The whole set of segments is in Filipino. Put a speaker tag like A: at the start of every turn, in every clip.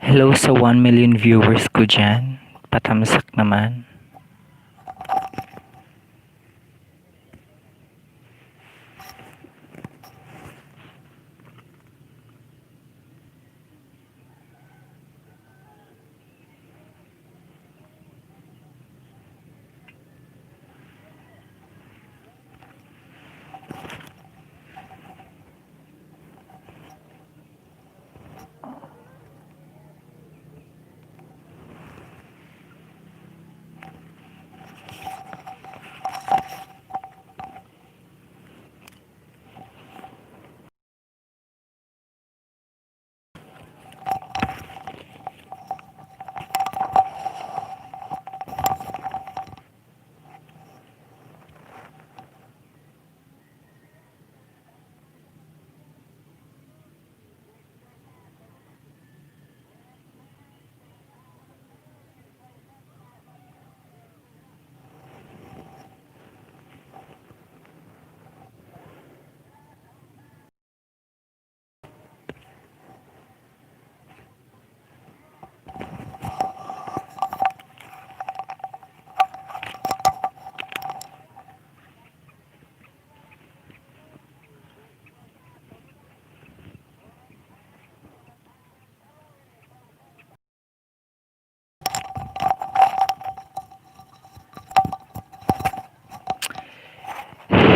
A: Hello sa 1 million viewers ko dyan. Patamsak naman.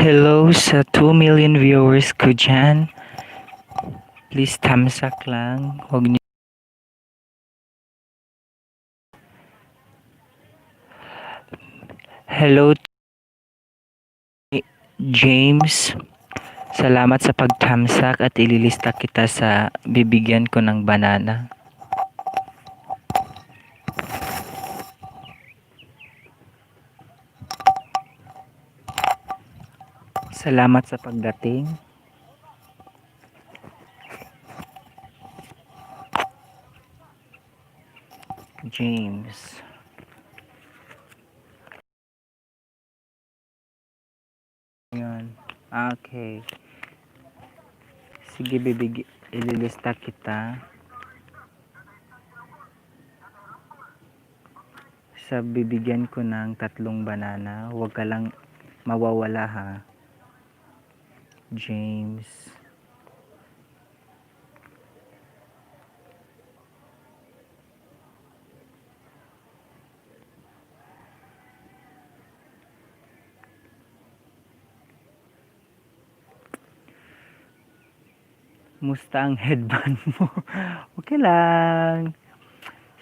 A: Hello sa 2 million viewers ko dyan. Please tamsak lang. Huwag niyo. Hello James. Salamat sa pagtamsak at ililista kita sa bibigyan ko ng banana. Salamat sa pagdating. James. Yun. Okay. Sige, ililista kita sa bibigyan ko ng 3 banana. Huwag ka lang mawawala ha. James. Musta ang headband mo? Okay lang.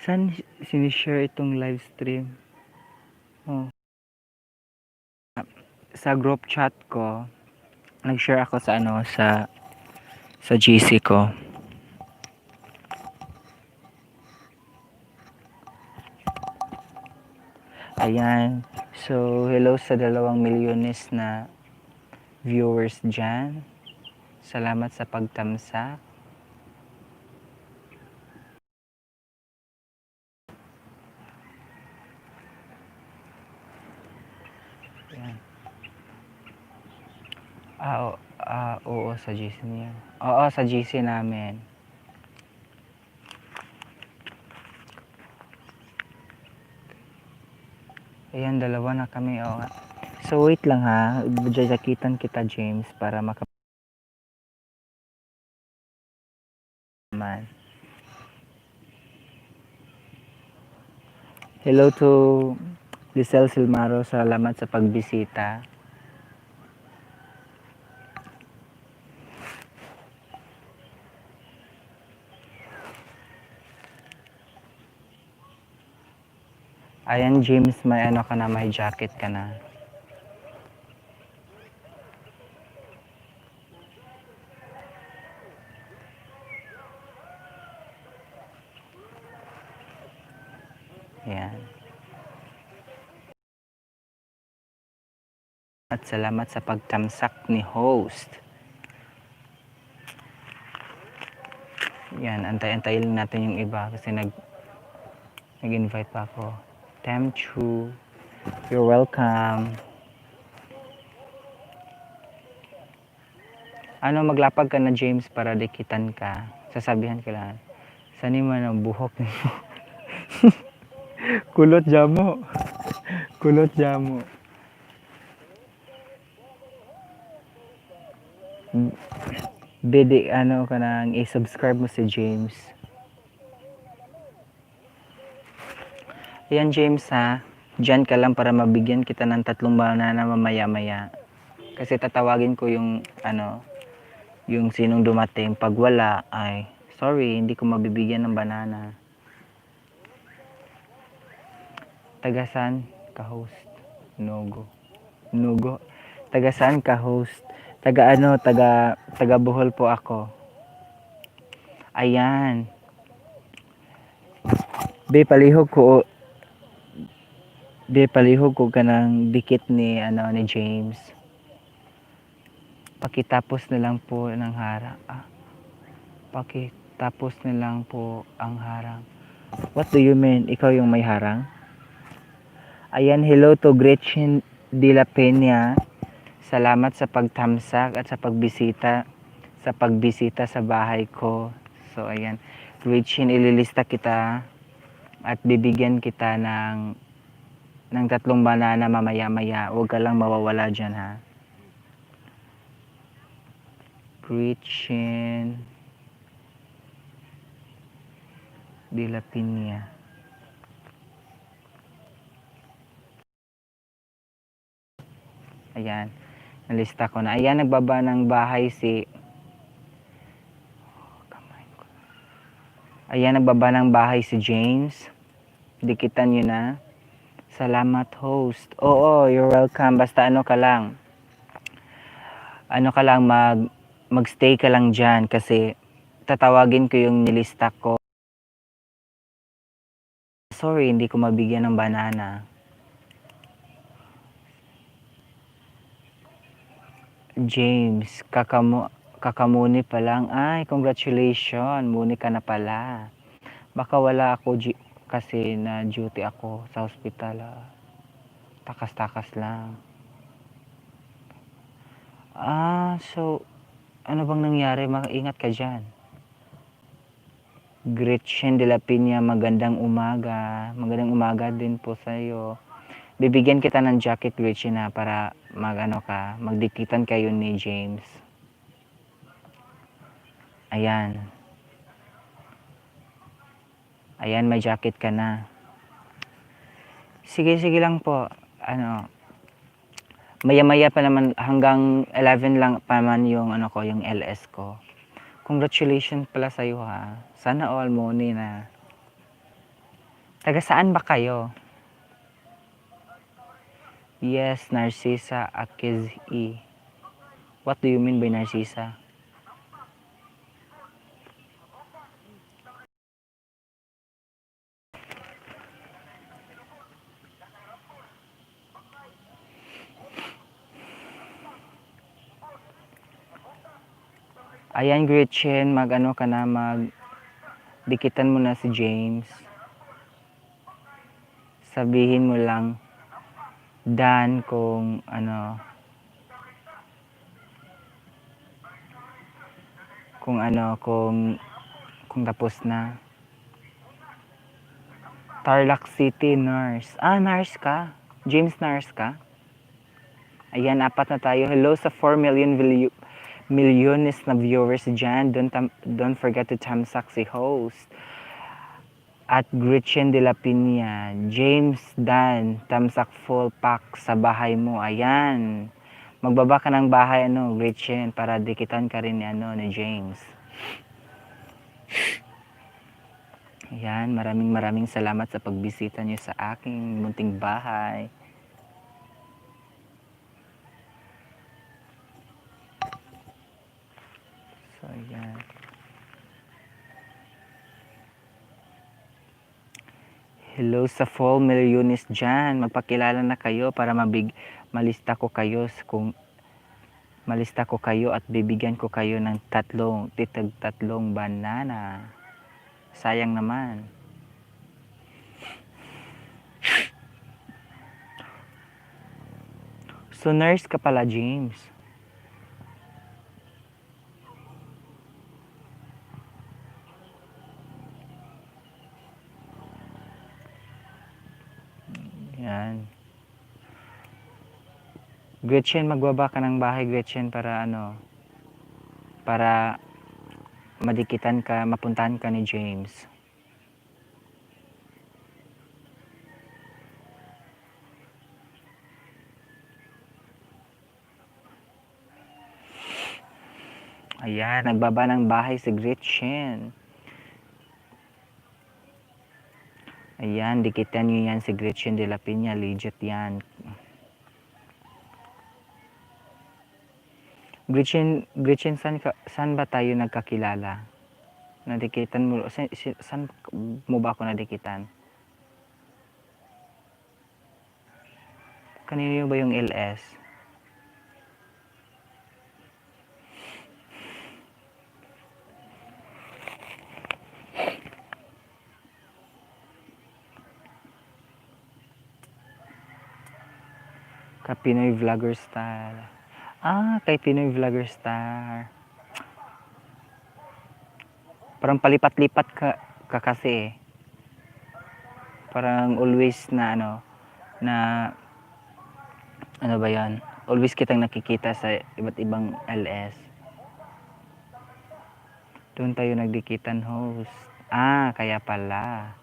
A: Saan sinishare itong live stream? Oh. Sa group chat ko, nag-share ako sa sa GC ko. Ayan. So, hello sa 2 milyones na viewers dyan. Salamat sa pagtamsak. Ayan. Oo, sa GC niya. Oo, sa GC namin. Ayan, 2 na kami. Oh. So, wait lang ha. Jajakitan kita, James, para makaman. Hello to Lisel Silmaro. Salamat sa pagbisita. Ayan, James, may ano ka na, may jacket ka na. Ayan. At salamat sa pagtamsak ni host. Yan, antay-antayin natin yung iba kasi nag-invite pa ako. Temchu, you're welcome. Ano, maglapag ka na, James, para dikitan ka. Sasabihan ka lang. Sani man ang buhok nimo. Kulot jamo. Kulot jamo. Bede ano ka nang i-subscribe mo si James. Ayan James ha. Diyan ka lang para mabigyan kita ng 3 banana mamaya-maya. Kasi tatawagin ko yung ano, yung sinong dumating. Pag wala ay sorry, hindi ko mabibigyan ng banana. Tagasan ka host? Nogo. Nugo. Tagasan ka host? Taga ano, taga Bohol po ako. Ayan. Be palihog ko kanang dikit ni ano ni James. Pakitapos na lang po ng harang. Pakitapos na lang po ang harang. What do you mean? Ikaw yung may harang? Ayan, hello to Gretchen de la Peña. Salamat sa pagtamsak at sa pagbisita sa bahay ko. So ayan, Gretchen, ililista kita at bibigyan kita ng 3 banana mamaya-maya. Huwag ka lang mawawala dyan ha. Gretchen de la Peña. Ayan, nalista ko na. Ayan, nagbaba ng bahay si James. Dikitan nyo na. Salamat host. Oo, you're welcome. Basta ano ka lang. Magstay ka lang dyan kasi tatawagin ko yung nilista ko. Sorry, hindi ko mabigyan ng banana. James, kakamuni pa lang. Ay, congratulations. Muni ka na pala. Baka wala ako kasi na duty ako sa hospital. Takas-takas lang. So, ano bang nangyari? Maingat ka dyan. Gretchen de la Peña, magandang umaga. Magandang umaga din po sa iyo. Bibigyan kita ng jacket, Gretchen, na para magdikitan kayo ni James. Ayan. Ayan, may jacket ka na. Sige lang po. Maya-maya pa naman, hanggang 11 lang pa naman yung yung LS ko. Congratulations pala sa iyo ha. Sana all money na. Taga saan ba kayo? Yes, Narcisa Akizi. What do you mean by Narcisa? Ayan Gretchen, dikitan mo na si James. Sabihin mo lang Dan kung kung tapos na. Tarlac City nurse. Nurse ka? James nurse ka? Ayan, 4 na tayo. Hello sa 4 milyones na viewers dyan. Don't forget to thumbs up si host. At Gretchen de la Peña. James Dan, thumbs up full pack sa bahay mo. Ayan. Magbaba ka ng bahay, Gretchen, para dikitan ka rin ni James. Ayan, maraming salamat sa pagbisita niyo sa aking munting bahay. So, ayan. Hello sa 4 milyones dyan. Magpakilala na kayo para malista ko kayo at bibigyan ko kayo ng 3 banana. Sayang naman. So nurse ka pala, James. Gretchen, magbaba ka ng bahay, Gretchen, para para madikitan ka, mapuntahan ka ni James. Ayan, nagbaba ng bahay si Gretchen. Ayan, dikitan nyo yan si Gretchen de la Peña, legit yan. Gretchen, saan ba tayo nagkakilala? Nadikitan mo, saan mo ba ako nadikitan? Kanino ba yung LS? Ka Pinoy Vlogger Star. Kay Pinoy Vlogger Star. Parang palipat-lipat ka kasi eh. Parang always na ano ba yan? Always kitang nakikita sa iba't ibang LS. Doon tayo nagdikitan, host. Kaya pala.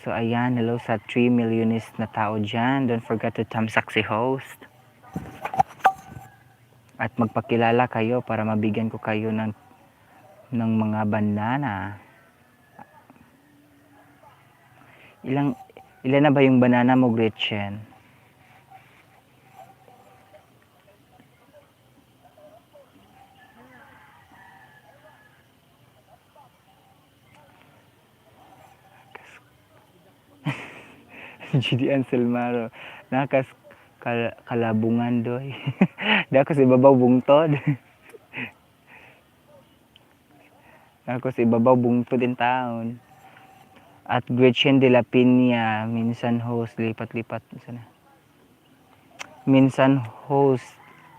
A: So ayan, hello sa 3 millionist na tao dyan. Don't forget to thumbsuck si host. At magpakilala kayo para mabigyan ko kayo ng mga banana. Ilan na ba yung banana mo, Gretchen? GD Anselmaro. Nakas kalabungan doy. Dako si babaw bungtod. Dako si babaw bungtod in town. At Gretchen de la Peña, minsan host, lipat-lipat. Minsan host,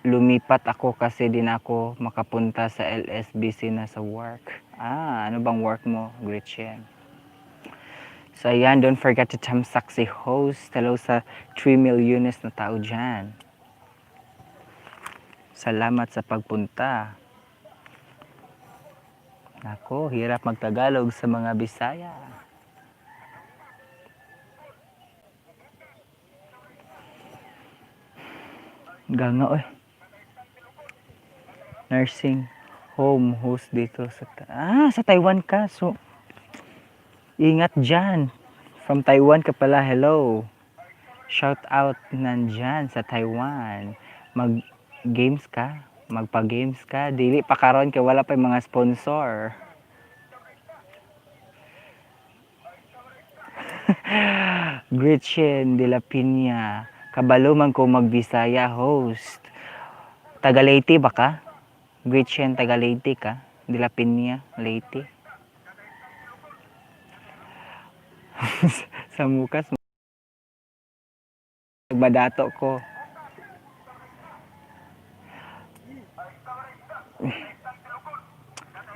A: lumipat ako kasi din ako makapunta sa LSBC na sa work. Ano bang work mo, Gretchen? So ayan, don't forget to thumbsuck si host. Hello sa 3 millionist na tao dyan. Salamat sa pagpunta. Ako, hirap magtagalog sa mga Bisaya. Ganga, oy. Nursing home host dito sa Taiwan ka. So, ingat dyan. From Taiwan ka pala, hello. Shout out nandyan sa Taiwan. Mag-games ka? Magpa-games ka? Dili pa karon kay wala pa yung mga sponsor. Gretchen de la Peña. Kabalo man ko magbisaya host. Taga Leyte ba ka? Gretchen, taga Leyte ka? De la Peña, Leyte. Sa mukas, nagbadato ko.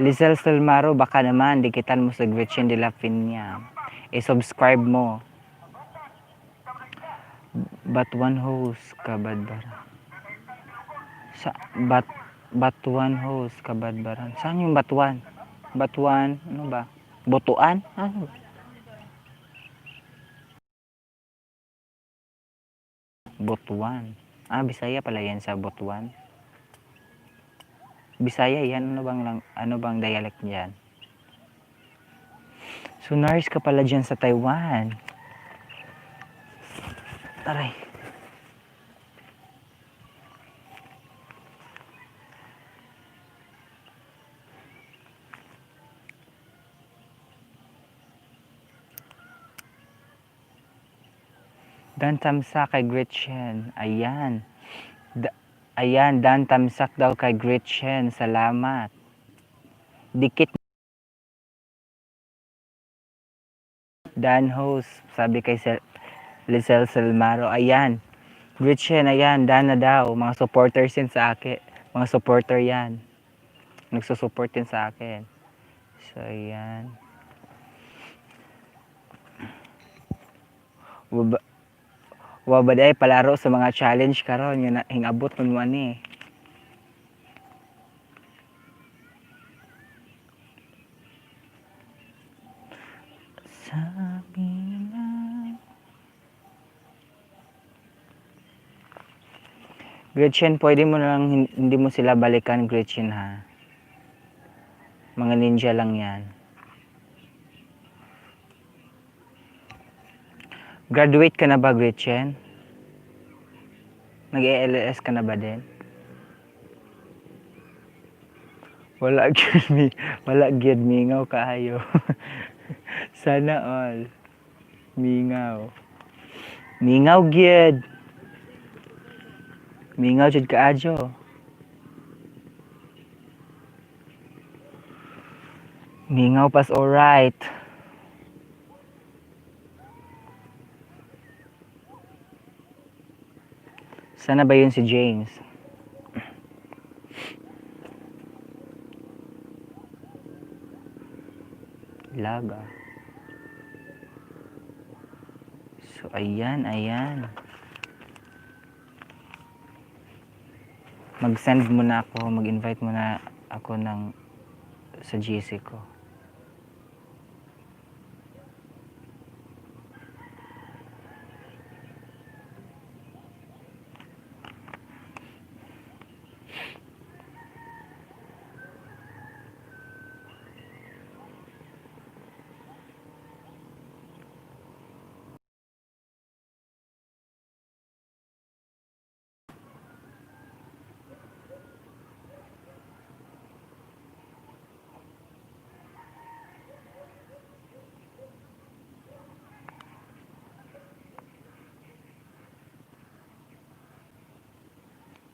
A: Lizelle Salmaro, baka naman, dikitan mo sa Gretchen de la Peña. I-subscribe mo. Batuan host, kabadbaran. Batuan host, kabadbaran. Saan yung Batuan? Batuan, ano ba? Botuan? Ano? Botuan. Bisaya pala yan sa Botuan. Bisaya yan, ano bang dialect niyan? So nurse ka pala dyan sa Taiwan. Aray. Dan tamsak kay Gretchen. Ayan. Ayan, dan tamsak daw kay Gretchen. Salamat. Dikit Dan host, sabi kay Lizelle Salmaro. Ayan. Gretchen, ayan, Dan na daw. Mga supporters yan sa akin. Mga supporter yan. Nagsusupport yan sa akin. So, ayan. Wa ba day palaro sa mga challenge karon nga hingabot man mo ani. Sabi na. Gretchen, pwede mo na lang hindi mo sila balikan, Gretchen, ha? Mga ninja lang yan. Graduate ka na ba, Gretchen? Nag-ALS ka na ba din? Wala gyud mi, wala gyud mingaw kaayo. Sana all. Mingaw. Mingaw gyud. Mingaw jud kaadyo. Mingaw pas alright. Sana ba yun si James? Laga. So, ayan. Mag-send muna ako, mag-invite muna ako sa GC ko.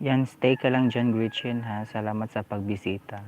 A: Yan, stay ka lang dyan, Gretchen, ha? Salamat sa pagbisita.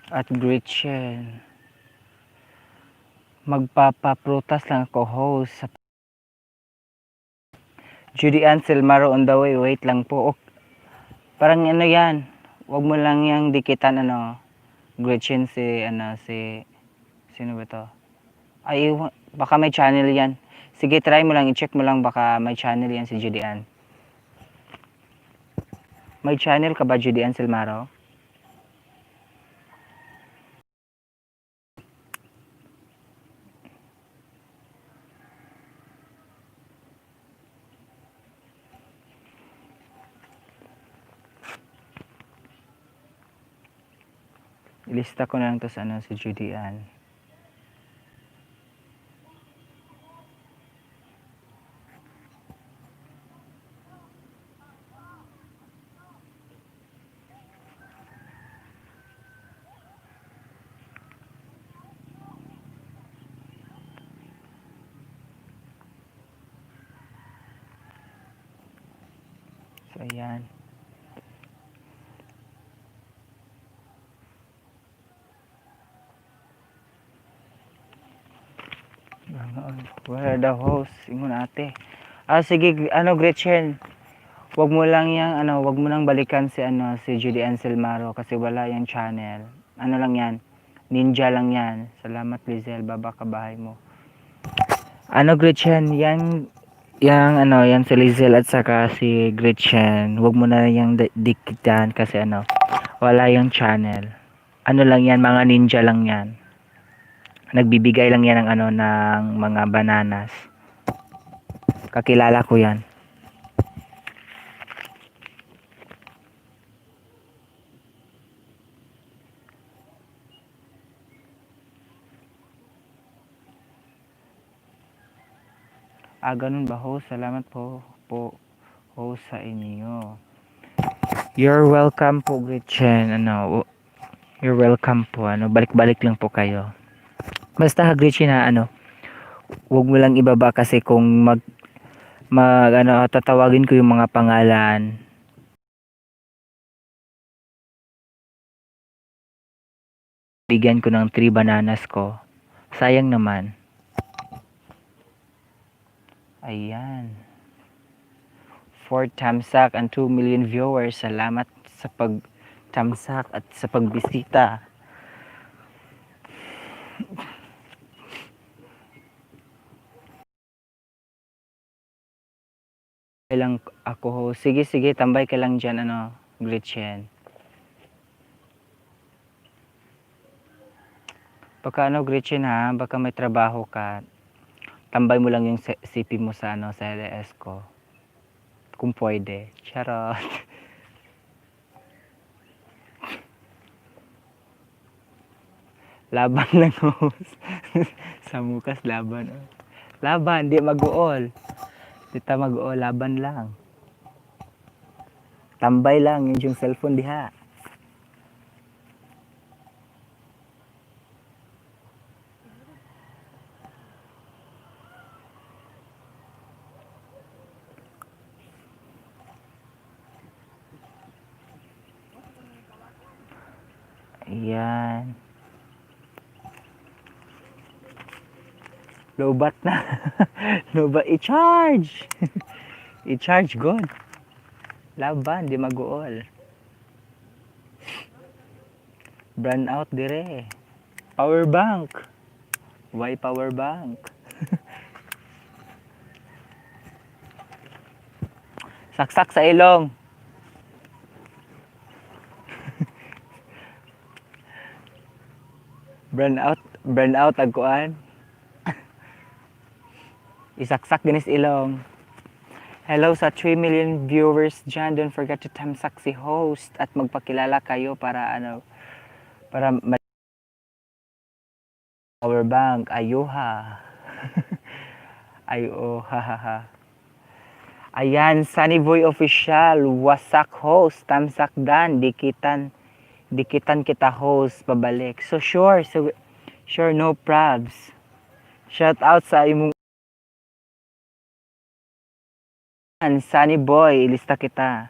A: At Gretchen, magpapaprutas lang ako host sa Judy Ann Silmaro on the way. Wait lang po. Parang ano yan, wag mo lang yung dikitan Gretchen sino ba to? Ay, baka may channel yan. Sige, try mo lang, i-check mo lang, baka may channel yan si Judy Ann. May channel ka ba, Judy Ann Silmaro? Ilista ko na lang to sa si Judy Ann. So, ayan. Where the host? Ingon ate. Sige, Gretchen. Wag mo lang wag mo nang balikan si Judy Anselmaro kasi wala yung channel. Ano lang yan? Ninja lang yan. Salamat, Lizelle. Baba ka bahay mo. Gretchen, yan si Lizelle at saka si Gretchen. Wag mo na yang dikitan kasi wala yung channel. Ano lang yan, mga ninja lang yan. Nagbibigay lang yan ng mga bananas. Kakilala ko yan. Ganun ba, host? Salamat po host sa inyo. You're welcome po, Gretchen. You're welcome po. Balik-balik lang po kayo. Basta, Gretchen, wag mo lang ibaba kasi kung tatawagin ko yung mga pangalan. Bigyan ko ng 3 bananas ko. Sayang naman. Ayan. 4 tamsak and 2 million viewers. Salamat sa pag-tamsak at sa pagbisita. Lang ako ho. Sige, tambay ka lang dyan, Gretchen. Baka Gretchen ha, baka may trabaho ka. Tambay mo lang yung CP mo sa LS ko. Kung pwede. Charot. Laban lang host. Sa mukas laban. Laban, di mag-uol. Di ta mag-uol, laban lang. Tambay lang yung cellphone diha. Ayan. Lobat na. Lobat, i-charge. I-charge God. Laban, di mag-uol. Brand out dire. Power bank. Why power bank? Saksak sa ilong. Brand out agkuan. Isaksak ginis ilong. Hello sa 3 million viewers dyan. Don't forget to tamsak si host at magpakilala kayo para para power bank. Ayuha. Ayo. Ayan, Sunny Boy Official. Wasak host. Tamsak dan. Dikitan kita host pabalik. So sure, no probs. Shout out sa imong Sunny Boy, ilista kita.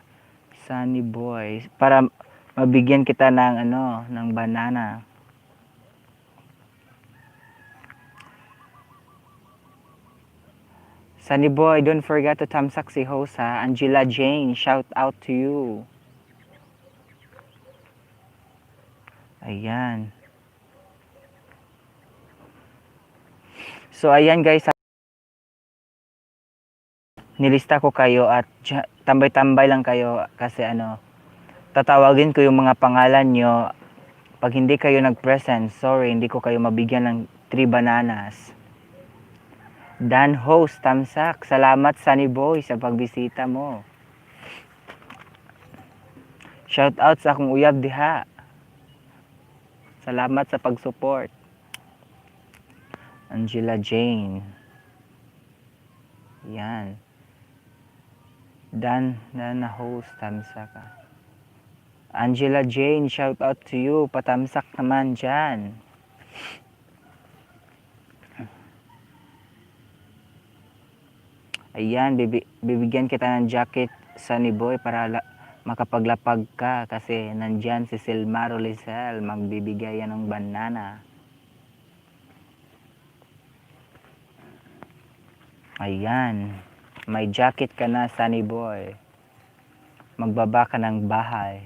A: Sunny Boy para mabigyan kita ng ng banana. Sunny Boy, don't forget to tamsak si host ha. Angela Jane, shout out to you. Ayan. So ayan guys, nilista ko kayo at tambay-tambay lang kayo kasi tatawagin ko yung mga pangalan nyo. Pag hindi kayo nag-present, sorry, hindi ko kayo mabigyan ng 3 bananas. Dan host, tamsak. Salamat Sunny Boy sa pagbisita mo. Shout out sa akong uyab diha. Salamat sa pag-support. Angela Jane. Yan. Dan na host, tamsak ka. Angela Jane, shout out to you. Patamsak naman dyan. Ayan, bibigyan kita ng jacket, Sunny Boy, para makapaglapag ka kasi nandyan si Silmaro Lizelle, magbibigay yan ng banana. Ayan. May jacket ka na, Sunny Boy. Magbaba ka ng bahay.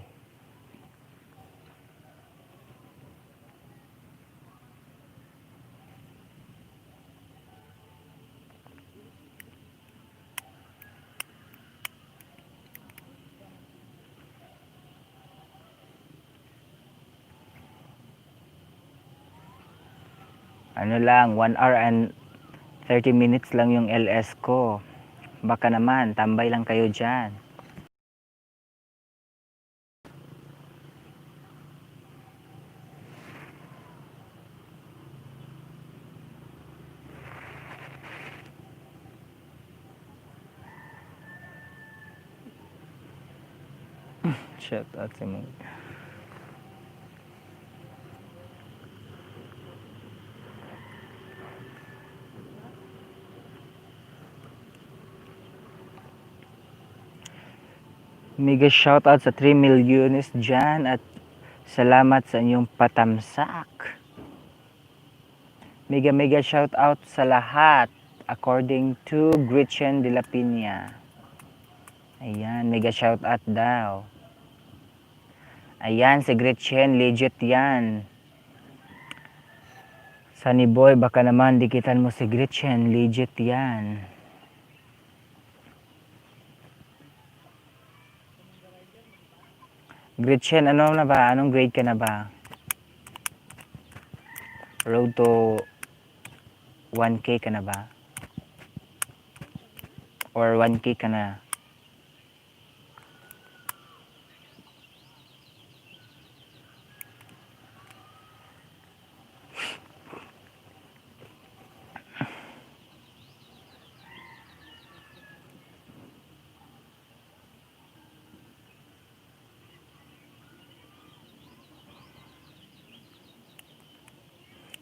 A: Ano lang, 1 hour and 30 minutes lang yung LS ko. Baka naman, tambay lang kayo dyan. Shout out si mo. Mega shout out sa 3 milyones dyan at salamat sa inyong patamsak. Mega shout out sa lahat according to Gretchen de la Pina. Ayan, mega shout out daw. Ayan, si Gretchen, legit yan. Sunny Boy, baka naman dikitan mo si Gretchen, legit yan. Gretchen, ano na ba? Anong grade ka na ba? Road to 1K ka na ba? Or 1K ka na?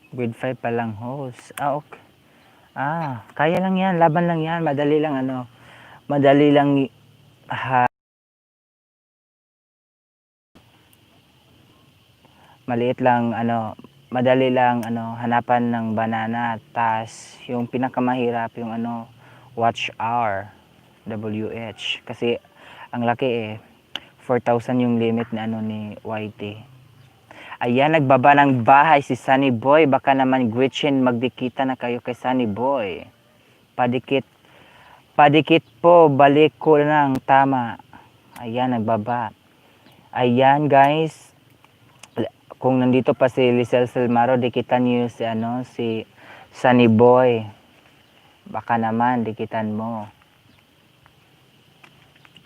A: Grade 5 pa lang host. Okay. Kaya lang yan. Laban lang yan. Madali lang ano. Madali lang maliit lang ano. Madali lang ano. Hanapan ng banana. Tas yung pinakamahirap yung ano. Watch hour. WH. Kasi ang laki eh. 4,000 yung limit na ano ni YT. Ayan, nagbaba ng bahay si Sunny Boy. Baka naman Gretchen, magdikita na kayo kay Sunny Boy. Padikit. Padikit po, balik ko lang, tama. Ayan, nagbaba. Ayan, guys. Kung nandito pa si Lisel Selmaro, dikitan niyo si, ano, si Sunny Boy. Baka naman, dikitan mo.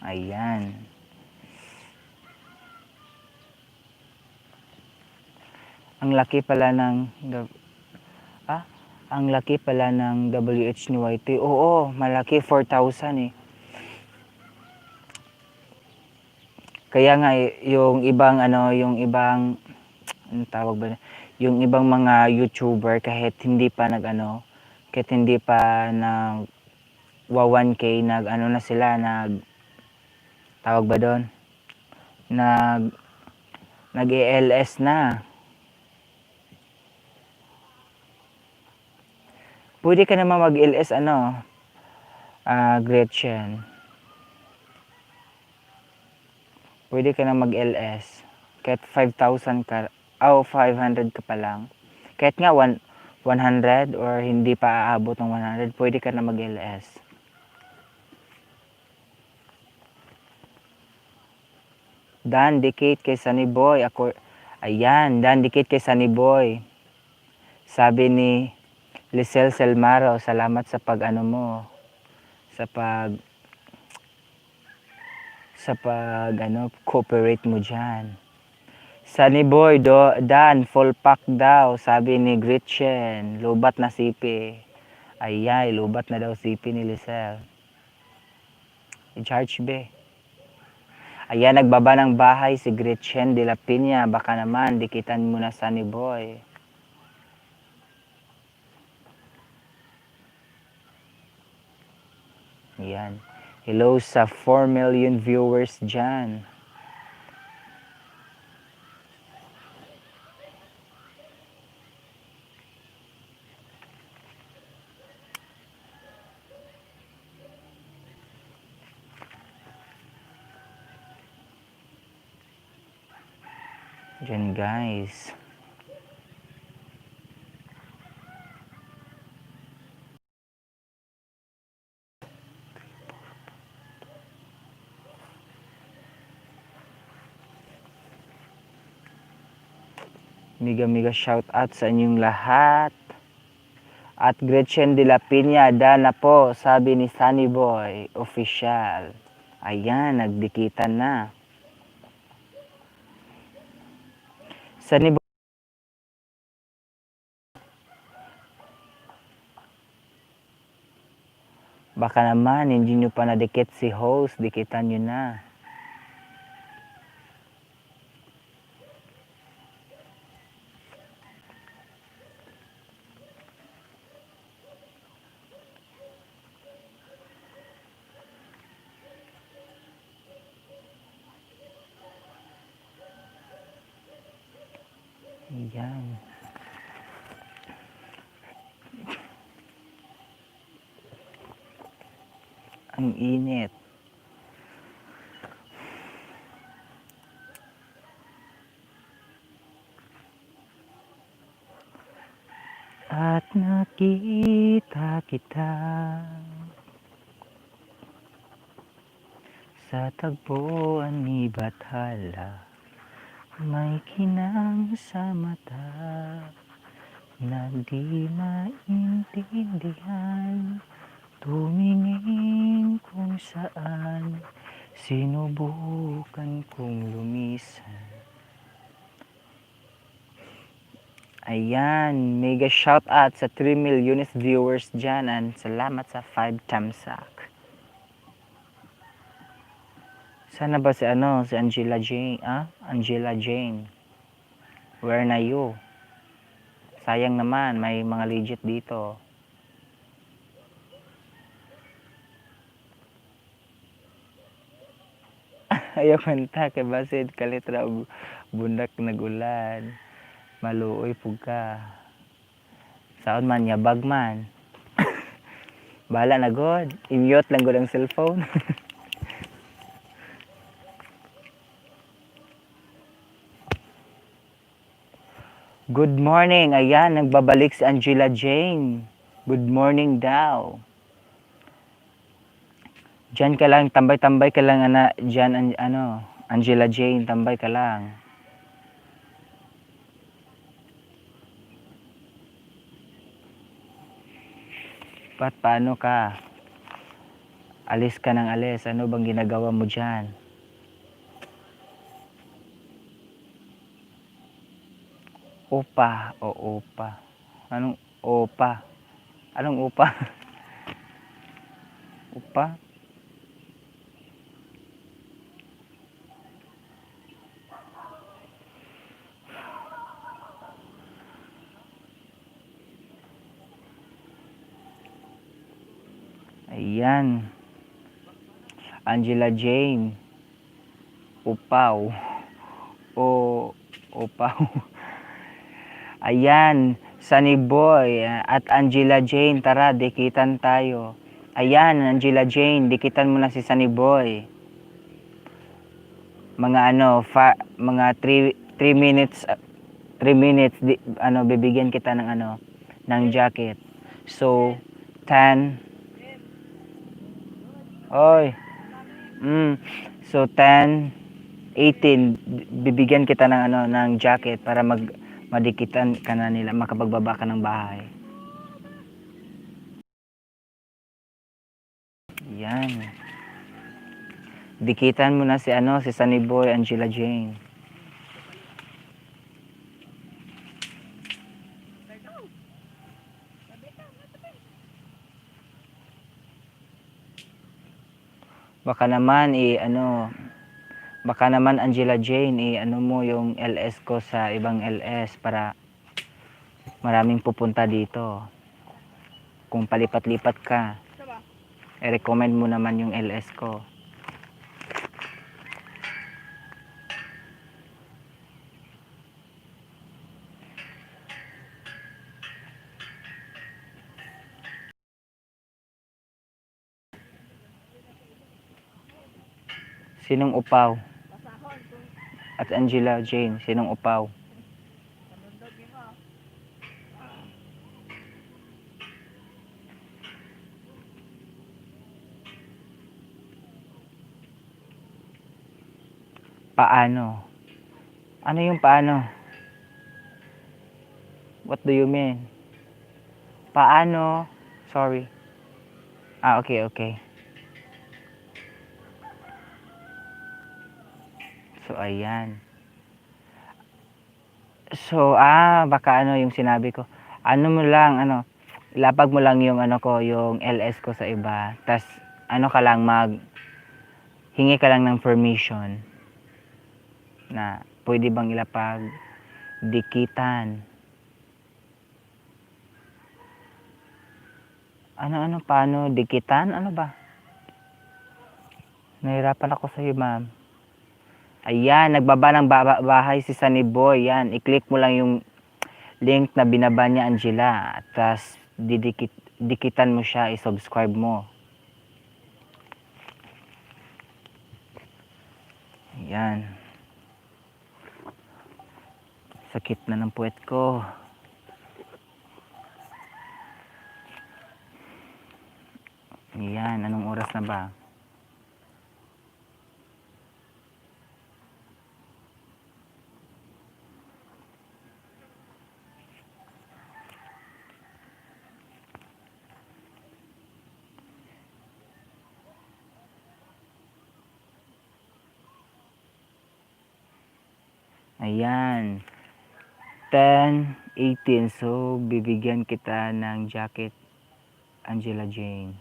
A: Ayan. Ang laki pala ng ang laki pala ng WH ni YT. Oo, malaki 4,000 eh. Kaya nga yung ibang ano, yung ibang ano tawag ba? Yung ibang mga YouTuber kahit hindi pa nag-ano, kahit hindi pa nag 1K nag-ano na sila, nag tawag ba doon? Nag-ELS na. Pwede ka naman mag-LS ano, Gretchen. Pwede ka na mag-LS. Kahit 5,000 ka, 500 ka pa lang. Kahit nga 100 or hindi pa aabot ng 100, pwede ka na mag-LS. Dan dikit kay Sunny Boy. Ayan, dan dikit kay Sunny Boy. Sabi ni Lisel Selmaro, salamat sa pag-ano mo. Sa pag cooperate mo dyan. Sunny Boy, Dan, full pack daw, sabi ni Gretchen. Lubat na sipi. Ayay, lubat na daw sipi ni Lisel. I-charge be. Ayan, nagbaba ng bahay si Gretchen de la Pina. Baka naman, dikitan mo na Sunny Boy. Ayan. Hello sa 4 million viewers dyan. Diyan guys. Mega shout out sa inyong lahat. At Gretchen de la Piña, Dana po, sabi ni Sunny Boy, official. Ayan, nagdikitan na. Sunny Boy, baka naman, hindi nyo pa nadikit si host, dikitan nyo na. Ayan. Ang init. At nakita kita sa tagpuan ni Bathala, may kinang sa mata na di maintindihan. Tumingin kung saan, sinubukan kong lumisan. Ayan, mega shout out sa 3 millionist viewers dyan, and salamat sa 5 tamsak. Sana ba si si Angela Jane, Angela Jane. Where na you? Sayang naman, may mga legit dito. Ayaw kanta kay basid kalitra bundak nagulan. Maluoy pug ka. Saon man yabag man. Bahala na god. I-mute lang gud ang cellphone. Good morning. Ayan, nagbabalik si Angela Jane. Good morning daw. Diyan ka lang, tambay-tambay ka lang diyan Angela Jane, tambay ka lang. Paano ka? Alis ka ng alis. Ano bang ginagawa mo diyan? Opa, o opa. Anong opa? Anong opa? Opa? Ayan. Angela Jane. Upaw. Upaw. Ayan. Sunny Boy at Angela Jane. Tara, dikitan tayo. Ayan, Angela Jane. Dikitan mo na si Sunny Boy. Mga mga 3 minutes 3 minutes bibigyan kita ng ng jacket. So 10. Oy. So 10, 18 bibigyan kita ng ng jacket para madikitan ka na nila, makapagbaba ka ng bahay. Yan. Dikitan mo na si si Sunny Boy, Angela Jane. Baka naman baka naman Angela Jane mo yung LS ko sa ibang LS para maraming pupunta dito. Kung palipat-lipat ka, i-recommend mo naman yung LS ko. Sinong upaw? At Angela Jane, sinong upaw? Paano? Ano yung paano? What do you mean? Paano? Sorry. Okay, okay. So, ayan. So, baka ano yung sinabi ko. Ano mo lang, ilapag mo lang yung ano ko, yung LS ko sa iba. Tas, ano ka lang, hingi ka lang ng permission na pwede bang ilapag dikitan. Ano, paano? Dikitan? Ano ba? Nahirapan ako sa'yo, ma'am. Ayan, nagbaba ng bahay si Sunny Boy. Yan, i-click mo lang yung link na binaba niya, Angela. Tapos, dikitan mo siya, i-subscribe mo. Ayan. Sakit na ng puwet ko. Ayan, anong oras na ba? Ayan. 10:18. So, bibigyan kita ng jacket, Angela Jane.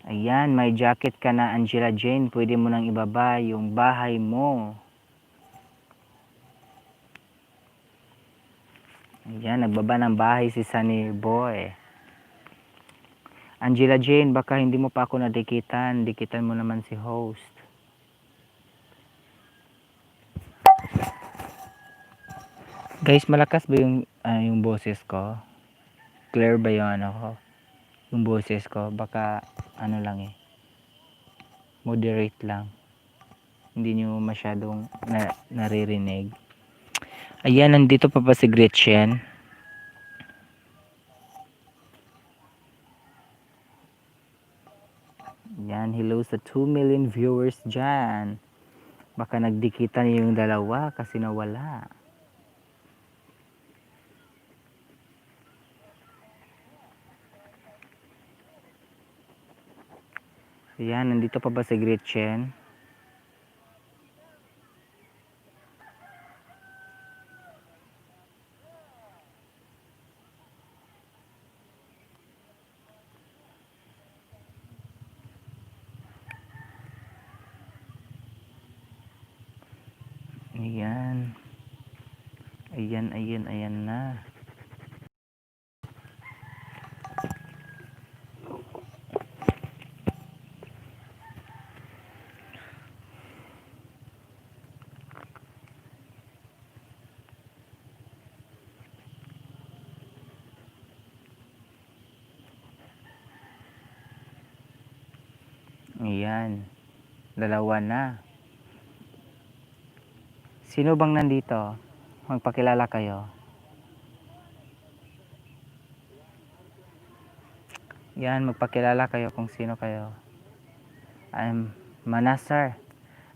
A: Ayan, may jacket ka na, Angela Jane. Pwede mo nang ibaba yung bahay mo. Ayan, nagbaba ng bahay si Sunny Boy. Angela Jane, baka hindi mo pa ako nadikitan. Dikitan mo naman si host. Guys, malakas ba yung boses ko? Clear ba yung ano ko? Yung boses ko? Baka ano lang moderate lang. Hindi nyo masyadong naririnig. Ayan, nandito pa si Gretchen. Yan, hello sa 2 million viewers dyan. Baka nagdikitan yung dalawa kasi nawala. Yan, nandito pa ba si Gretchen? Ayan. Ayan na. Ayan. Dalawa na. Sino bang nandito? Magpakilala kayo. Yan, magpakilala kayo kung sino kayo. I'm Manasar.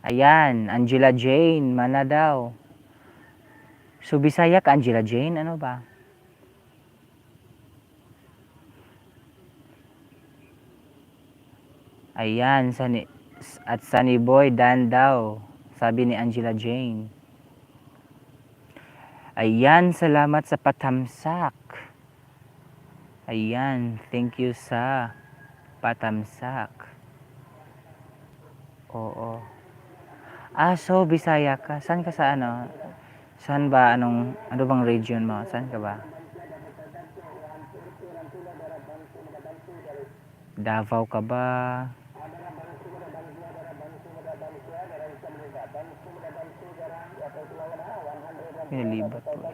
A: Ayan, Angela Jane. Mana daw. So, Bisaya ka, Angela Jane? Ano ba? Ayan, at Sunny Boy Dan daw. Sabi ni Angela Jane. Ayan, salamat sa patamsak. Ayan, thank you sa patamsak. Oo. So Bisaya ka. Saan ka sa ano? Saan ba? Ano bang region mo? Saan ka ba? Davao ka ba? Pinalibat po.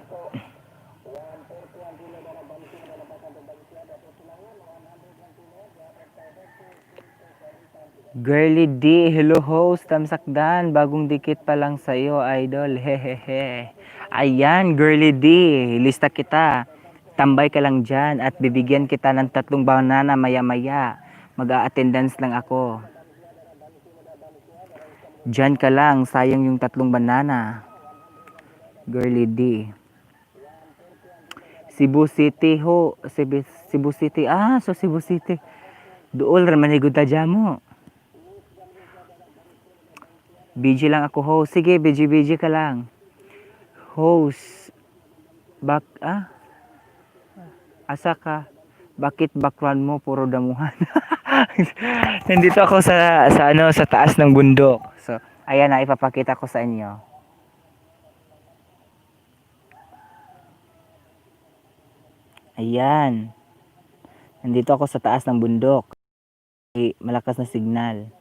A: Girly D, hello host, tamsakdan, bagong dikit pa lang sa iyo, idol, hehehe. Ayan, Girly D, lista kita. Tambay ka lang dyan at bibigyan kita ng 3 banana maya-maya. Mag-a-attendance lang ako. Dyan ka lang, sayang yung 3 banana. Girly D. Cebu City ho, Cebu City, so Cebu City. Duol, ramanigod ta dyan mo. BG lang ako host. Sige, BG ka lang. Host. Asa ka? Bakit background mo puro damuhan? Nandito ako sa taas ng bundok. So, ayan na ipapakita ko sa inyo. Ayan. Nandito ako sa taas ng bundok. Malakas na signal.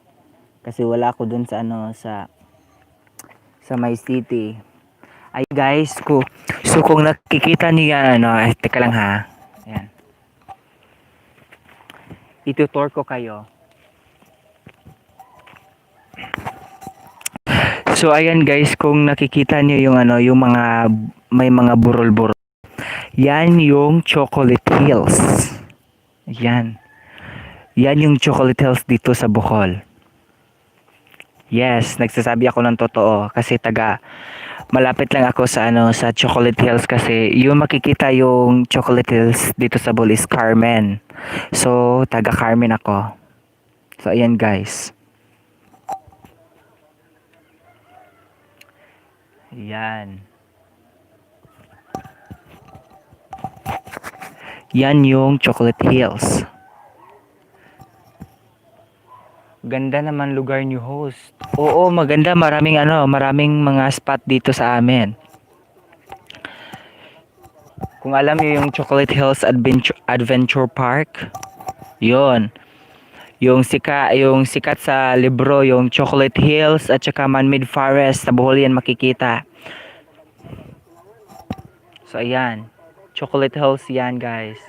A: Kasi wala ako dun sa my city. Ay guys, so kung nakikita niyo yan, teka lang ha. Ayan. Itutur ko kayo. So ayan guys, kung nakikita niyo yung mga may mga burol-burol. Yan yung Chocolate Hills. Yan. Yan yung Chocolate Hills dito sa Bohol. Yes, nagsasabi ako ng totoo kasi malapit lang ako sa Chocolate Hills kasi yung makikita yung Chocolate Hills dito sa Bohol is Carmen. So, taga Carmen ako. So, ayan guys. Yan. Yan yung Chocolate Hills. Ganda naman lugar niyo host. Oo, maganda. Maraming mga spot dito sa amin. Kung alam niyo yung Chocolate Hills Adventure Park, yon. Yung sikat sa libro, yung Chocolate Hills at saka Man-Made Forest sa Bohol yan makikita. So ayan, Chocolate Hills yan guys.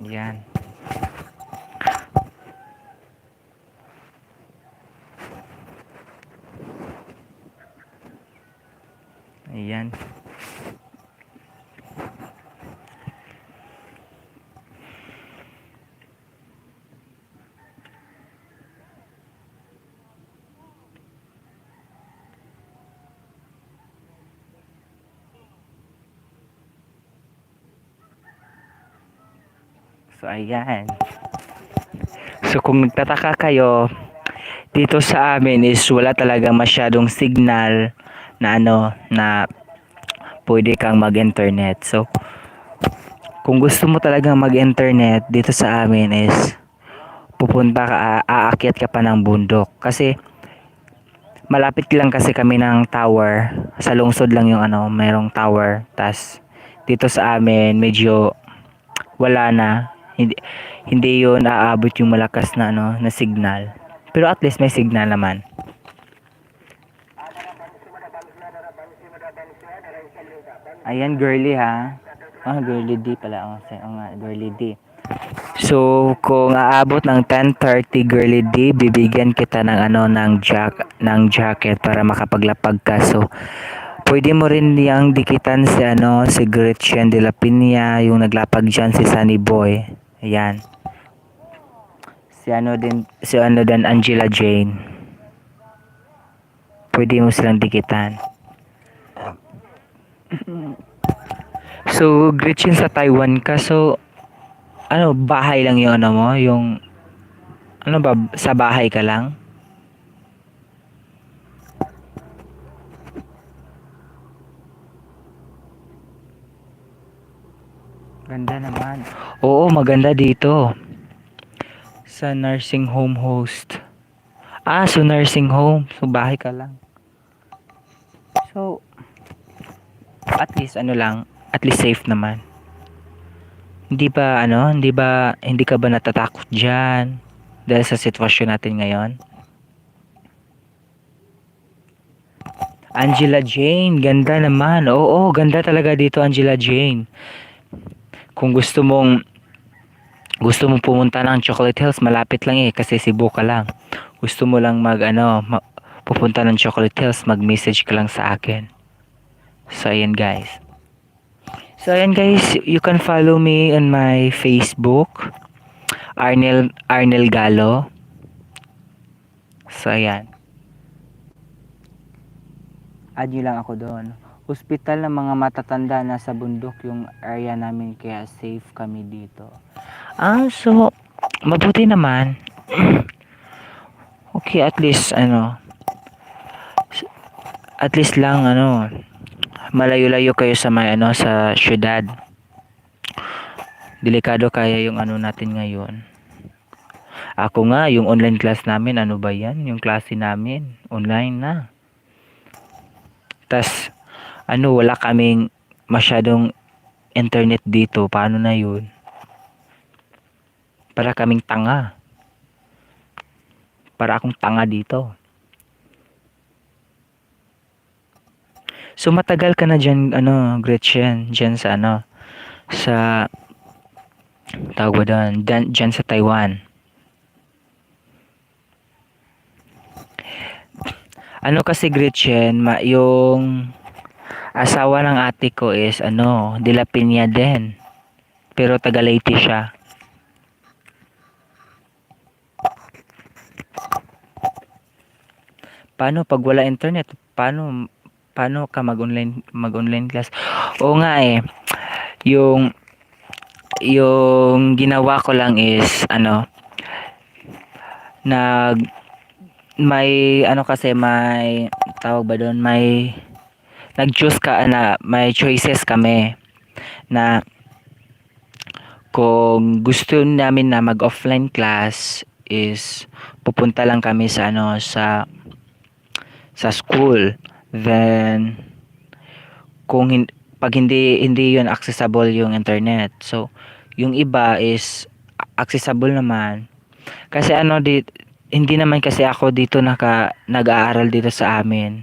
A: Yan. Ayan. So ayan. So kung nagtataka kayo, dito sa amin is wala talagang masyadong signal na pwede kang mag-internet. So kung gusto mo talagang mag-internet dito sa amin is pupunta ka, aakyat ka pa ng bundok kasi malapit lang kasi kami ng tower. Sa lungsod lang yung mayroong tower. Tas dito sa amin medyo wala na. Hindi yun aabot yung malakas na na signal. Pero at least may signal naman. Ayan, girly ha. Girly D pala. Girly D. So, kung aabot ng 10:30 girly D, bibigyan kita ng jacket para makapaglapag ka. So, pwede mo rin yang dikitan si Gretchen de la Piña, yung naglapag diyan si Sunny Boy. Ayan. Si Angela Jane. Pwede mo silang dikitan. So, Gretchen sa Taiwan ka. So, bahay lang yung mo? Yung, sa bahay ka lang? Ganda naman. Oo, maganda dito. Sa nursing home host. So nursing home. So, bahay ka lang. So, at least at least safe naman. Hindi ka ba natatakot diyan dahil sa sitwasyon natin ngayon? Angela Jane, ganda naman. Oo, ganda talaga dito Angela Jane. Kung gusto mong Gusto mo pumunta ng Chocolate Hills, malapit lang eh, kasi Cebu ka lang. Gusto mo lang pupunta ng Chocolate Hills, mag-message ka lang sa akin. So, ayan guys. So, ayan guys, you can follow me on my Facebook, Arnel Galo. So, ayan. Add nyo lang ako doon. Hospital ng mga matatanda na sa bundok yung area namin, kaya safe kami dito. So, mabuti naman. Okay, at least lang malayo-layo kayo sa sa syudad. Delikado kaya yung natin ngayon. Ako nga, yung online class namin, ano ba yan? Yung klase namin, online na. Tas, wala kaming masyadong internet dito. Paano na yun? Para kaming tanga. Para akong tanga dito. So, matagal ka na dyan, Gretchen, dyan sa sa, tawag ba doon, dyan sa Taiwan. Kasi Gretchen, yung asawa ng ate ko is De La Piña din. Pero taga Leyte siya. Paano pag wala internet? Paano ka mag-online class? Oo nga eh. Yung ginawa ko lang is nag may kasi may tawag ba doon, nag-choose ka may choices kami na kung gusto namin na mag-offline class is pupunta lang kami sa sa school. Then pag hindi yun accessible yung internet. So yung iba is accessible naman. Kasi hindi naman kasi ako dito nag-aaral dito sa amin.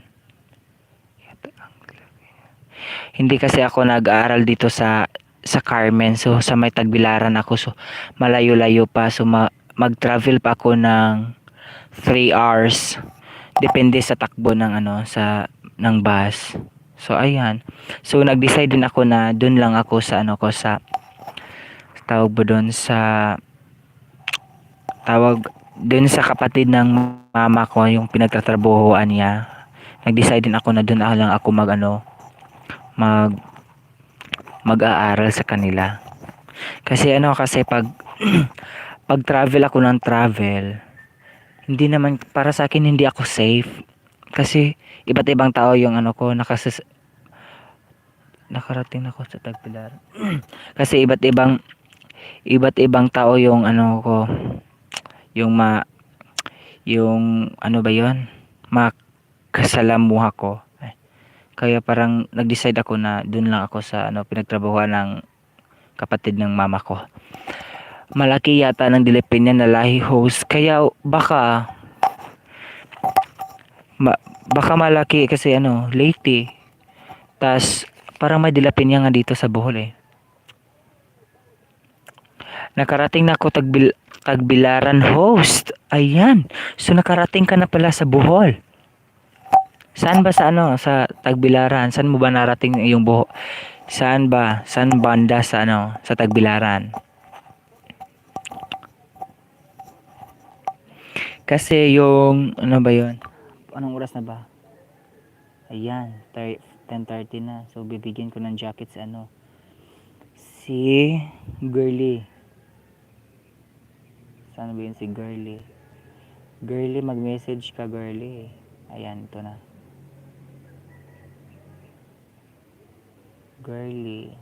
A: Hindi kasi ako nag-aaral dito sa Carmen. So sa may Tagbilaran ako. So malayo-layo pa. So mag-travel pa ako ng 3 hours. Depende sa takbo ng ng bus. So ayan. So nag-decide din ako na doon lang ako sa sa tawag ba doon sa tawag doon sa kapatid ng mama ko, yung pinagtatrabahuan niya. Nag-decide din ako na doon lang ako mag-aaral sa kanila. Kasi kasi pag travel ako ng travel, hindi naman para sa akin, hindi ako safe. Kasi iba't ibang tao yung nakarating ako sa Tagbilaran. Kasi iba't ibang tao yung ko, yung yung ba yon, makasalamuha ko. Kaya parang nag-decide ako na dun lang ako sa pinagtrabahuan ng kapatid ng mama ko. Malaki yata ng Dilipin na lahi host, kaya baka malaki kasi Leyte. Tas parang may Dilapin nga dito sa Bohol eh. Nakarating na ako Tagbilaran host. Ayan. So nakarating ka na pala sa Bohol. Saan ba sa Tagbilaran? Saan mo ba narating yung Bohol? Saan ba? Saan banda sa sa Tagbilaran? Kasi yung ba yon? Anong oras na ba? Ayan, 10:30 na. So bibigyan ko ng jacket sa si Girly. Saan ba yun si Girly? Girly, mag-message ka Girly. Ayan, ito na. Girly.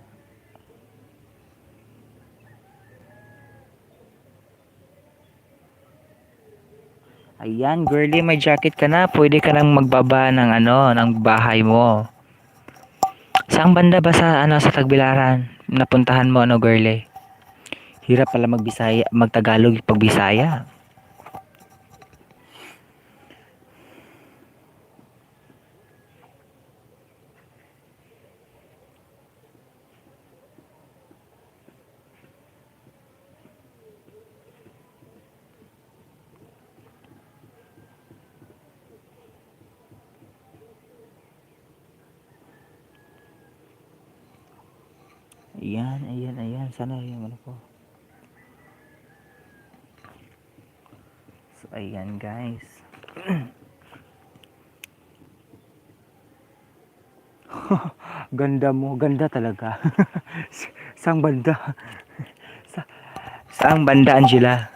A: Ayan, Girly, may jacket ka na. Pwede ka nang magbaba ng ng bahay mo. Saan banda ba sa Tagbilaran napuntahan mo Girly? Hirap pala magtagalog pag Bisaya. Ayan, ayan, ayan. Sana yung ano ko. So, ayan guys. Ganda mo, ganda talaga. Saang banda? Sa, saang banda, Angela?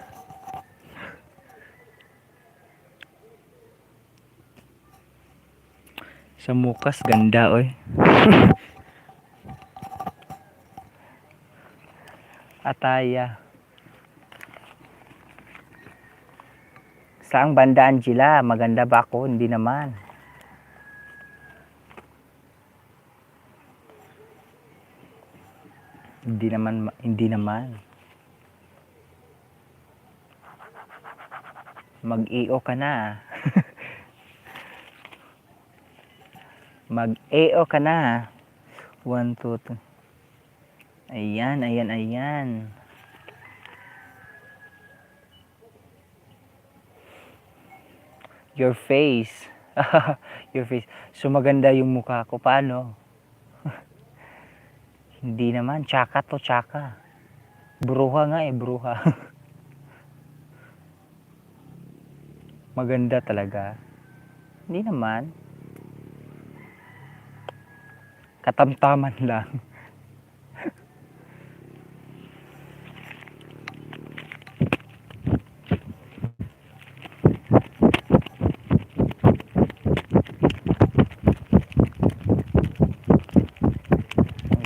A: Sa mukas, ganda, oy. Ataya. Saang banda, Angela? Maganda ba ako? Hindi naman. Hindi naman, hindi naman. Mag-EO ka na. Mag-EO ka na. 1, 2, 3. Ayan, ayan, ayan. Your face. Your face. So maganda yung mukha ko. Paano? Hindi naman. Tsaka to, tsaka. Bruha nga eh, bruha. Maganda talaga. Hindi naman. Katamtaman lang.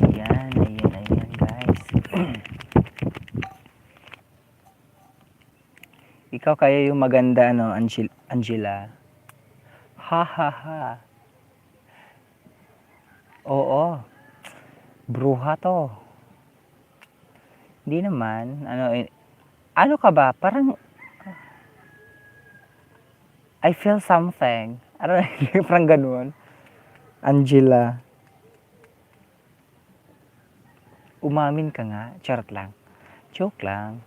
A: Ayan, ayan, ayan guys. Ikaw kaya yung maganda, no, Angela? Ha, ha, ha. Oo. Bruha to. Hindi naman. Ano ka ba? Parang I feel something. Ano, parang ganun. Angela. Umamin ka nga. Charot lang. Joke lang.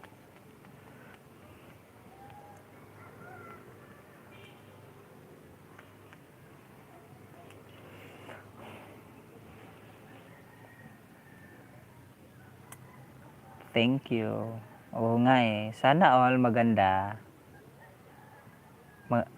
A: Thank you. Oo nga eh. Sana all maganda. Ma-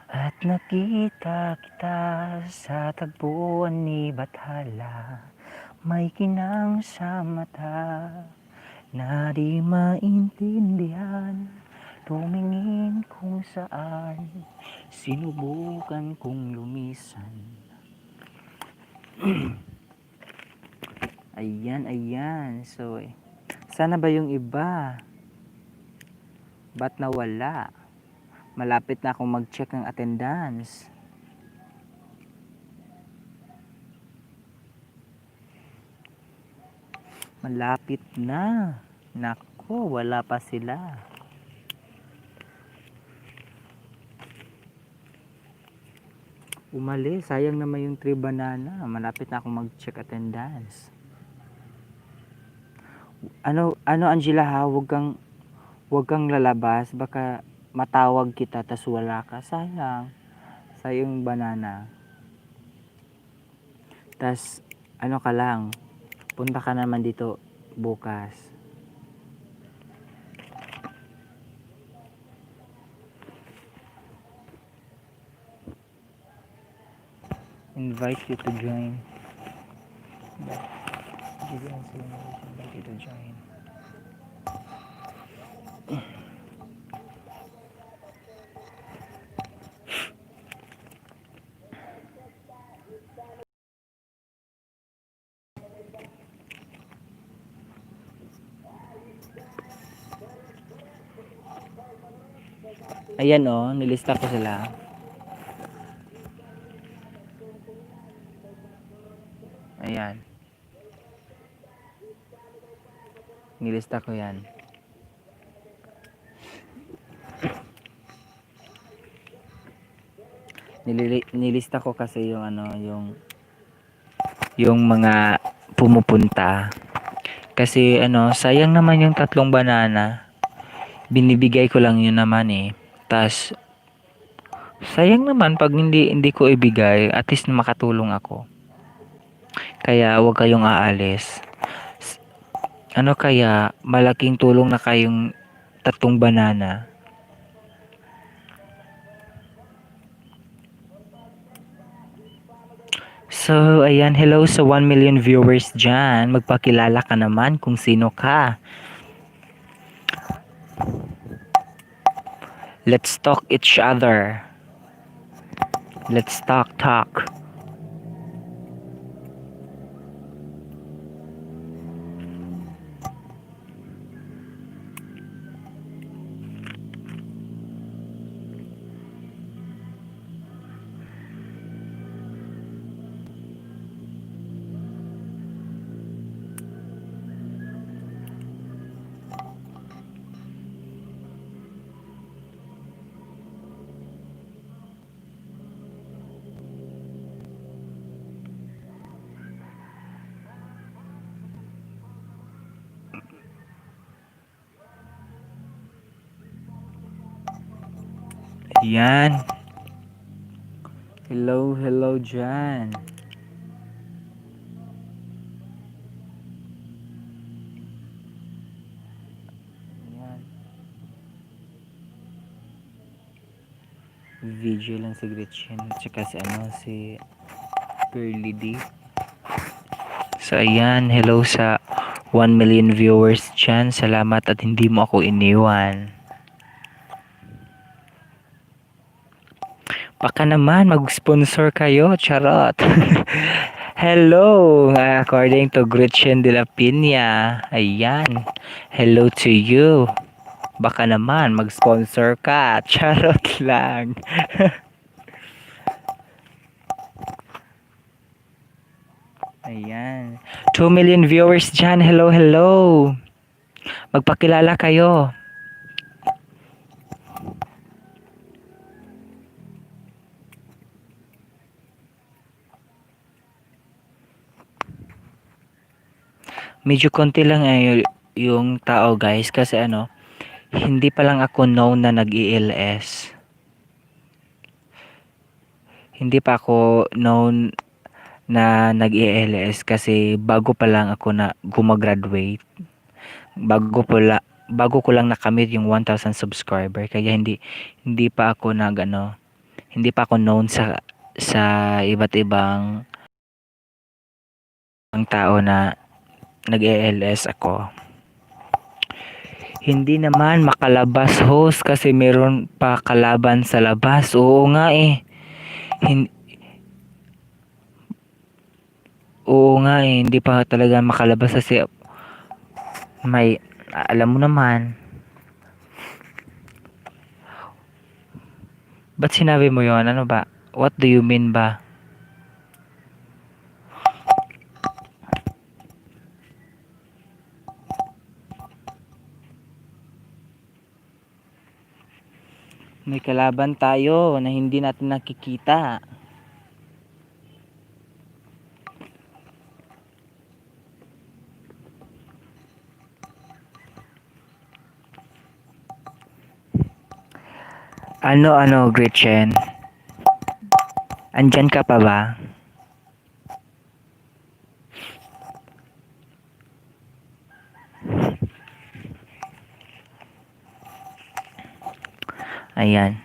A: At nakita kita sa tagpuan ni Bathala. May kinang sa mata na di maintindihan. Tumingin kung saan, sinubukan kong lumisan. Ayan, ayan. So, sana ba yung iba? Ba't nawala? Malapit na akong mag-check ng attendance. Malapit na. Nako, wala pa sila. Umalis, sayang naman yung 3 banana. Malapit na akong mag-check attendance. Ano Angela ha, wag kang lalabas, baka matawag kita tas wala ka. Sayang. Sayang yung banana. Tas ano ka lang, punta ka naman dito bukas. Invite you to join. Invite you to join. Ayan oh, nilista ko sila. Ayan. Nilista ko yan. Nilista ko kasi yung ano, yung mga pumupunta. Kasi ano, sayang naman yung 3 banana.
B: binibigay ko lang yun naman eh. Tas sayang naman pag hindi ko ibigay, at least makatulong ako. Kaya huwag kayong aalis. Ano kaya, malaking tulong na kayong 3 banana. So, ayan, hello sa 1 million viewers dyan. Magpakilala ka naman kung sino ka. Let's talk each other. Let's talk. Ayan. Hello dyan. Ayan. Video lang si Gretchen. Tsaka si Pearly D. So ayan, hello sa 1 million viewers dyan. Salamat at hindi mo ako iniwan. Baka naman mag-sponsor kayo, charot. Hello, according to Gretchen de la Pina. Ayan, hello to you. Baka naman mag-sponsor ka, charot lang. Ayan, 2 million viewers dyan. Hello. Magpakilala kayo. Medyo konti lang yung tao guys kasi hindi pa lang ako known na nag-ELS. Hindi pa ako known na nag-ELS kasi bago pa lang ako na gumagraduate. Bago ko lang nakamit yung 1,000 subscriber kaya hindi pa ako hindi pa ako known sa iba't ibang tao na nag-ELS ako. Hindi naman makalabas host kasi meron pa kalaban sa labas. Oo nga eh. Hin- Oo nga eh, hindi pa talaga makalabas kasi may alam mo naman. Ba't sinabi mo yon? Ano ba? What do you mean ba? May kalaban tayo na hindi natin nakikita. Ano, Gretchen? Andyan ka pa ba? Ayan.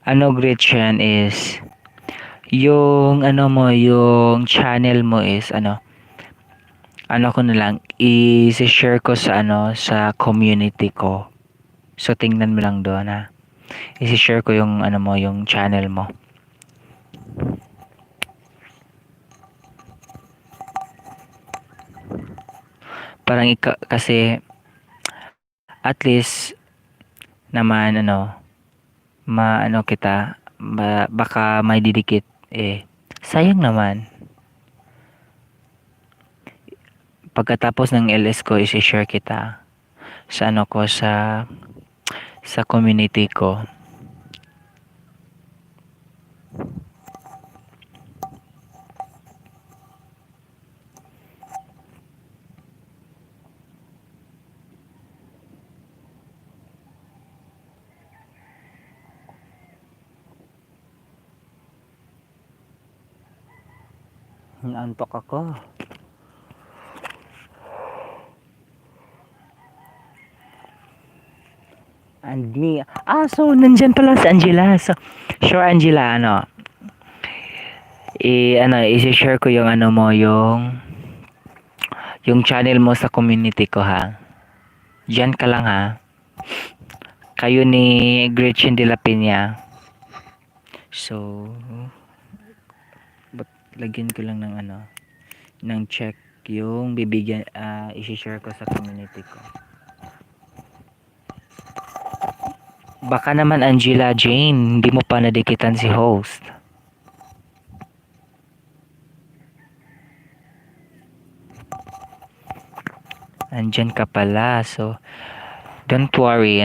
B: Gretchen is yung yung channel mo is ko na lang i-share ko sa sa community ko. So tingnan mo lang doon ha. I-share ko yung yung channel mo. Parang kasi at least naman kita baka may didikit sayang naman. Pagkatapos ng LS ko i-share kita sa ko sa community ko.
A: Naantok ako. And me. So, nandyan pala si Angela. So, sure, Angela, i-share ko yung yung channel mo sa community ko, ha. Diyan ka lang, ha. Kayo ni Gretchen de la Peña. So, lagyan ko lang ng check yung i-share ko sa community ko. Baka naman Angela Jane, hindi mo pa nadikitan si host. Andyan ka pala. So, don't worry,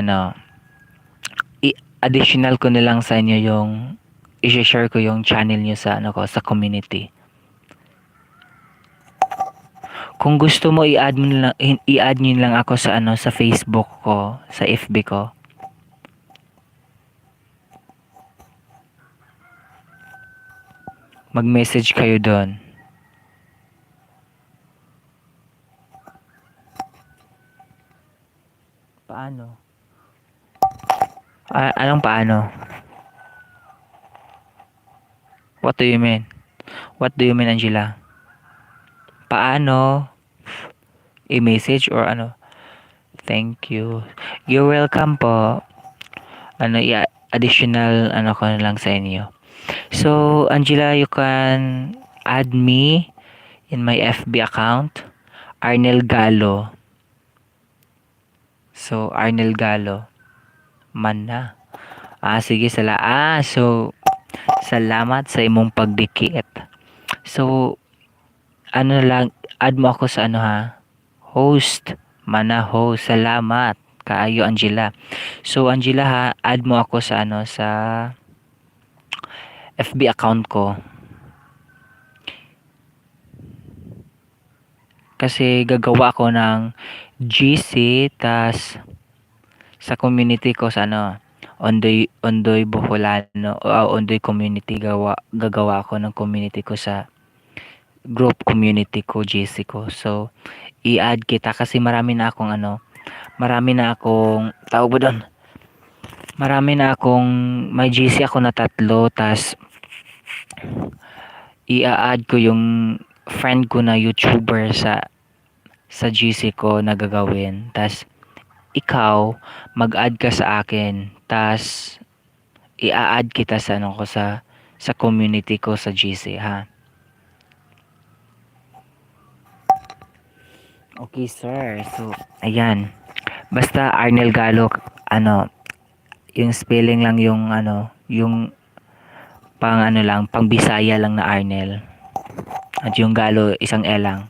A: additional ko na lang sa inyo yung i-share ko yung channel nyo sa sa community. Kung gusto mo i-add nyo lang ako sa sa Facebook ko, sa FB ko. Mag-message kayo doon. Paano? Anong paano? What do you mean? What do you mean, Angela? Paano? I-message or ano? Thank you. You're welcome po. Additional ko na lang sa inyo. So, Angela, you can add me in my FB account, Arnel Galo. So, Arnel Galo. Man na. Sige, so, salamat sa imong pagdikit. So, lang, add mo ako sa ha? Host. Mana host. Salamat. Kaayo, Angela. So, Angela ha, add mo ako sa sa FB account ko. Kasi gagawa ako ng GC tas sa community ko sa Ondoy Boholano Ondoy community gagawa ako ng community ko sa group community ko GC ko. So i-add kita kasi marami na akong tawag ba doon? Marami na akong may GC ako na 3 tas i-add ko yung friend ko na YouTuber sa GC ko na gagawin. Tas ikaw mag-add ka sa akin. Tas i-add kita sa ko sa community ko sa GC, ha. Okay, sir. So ayan. Basta Arnel Galo yung spelling lang yung yung pang lang, pang Bisaya lang na Arnel. At yung Galo isang L lang.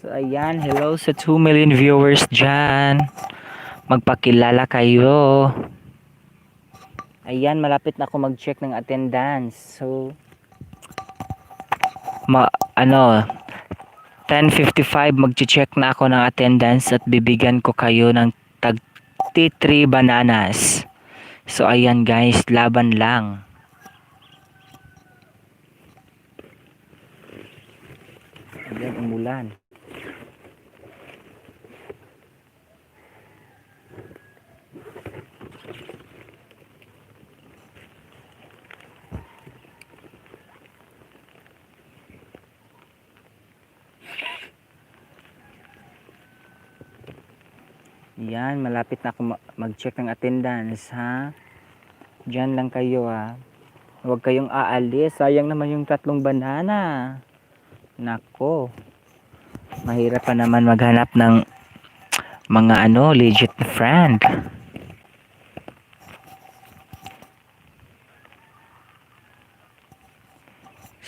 A: So ayan, hello sa 2 million viewers dyan. Magpakilala kayo. Ayan, malapit na ako mag-check ng attendance. So 10:55 mag-check na ako ng attendance at bibigyan ko kayo ng tag 3 bananas. So ayan guys, laban lang. Ayan, umulan. Yan, malapit na ako mag-check ng attendance, ha. Diyan lang kayo, ha. Huwag kayong aalis. Sayang naman yung 3 banana. Nako. Mahirap pa naman maghanap ng mga legit na friend.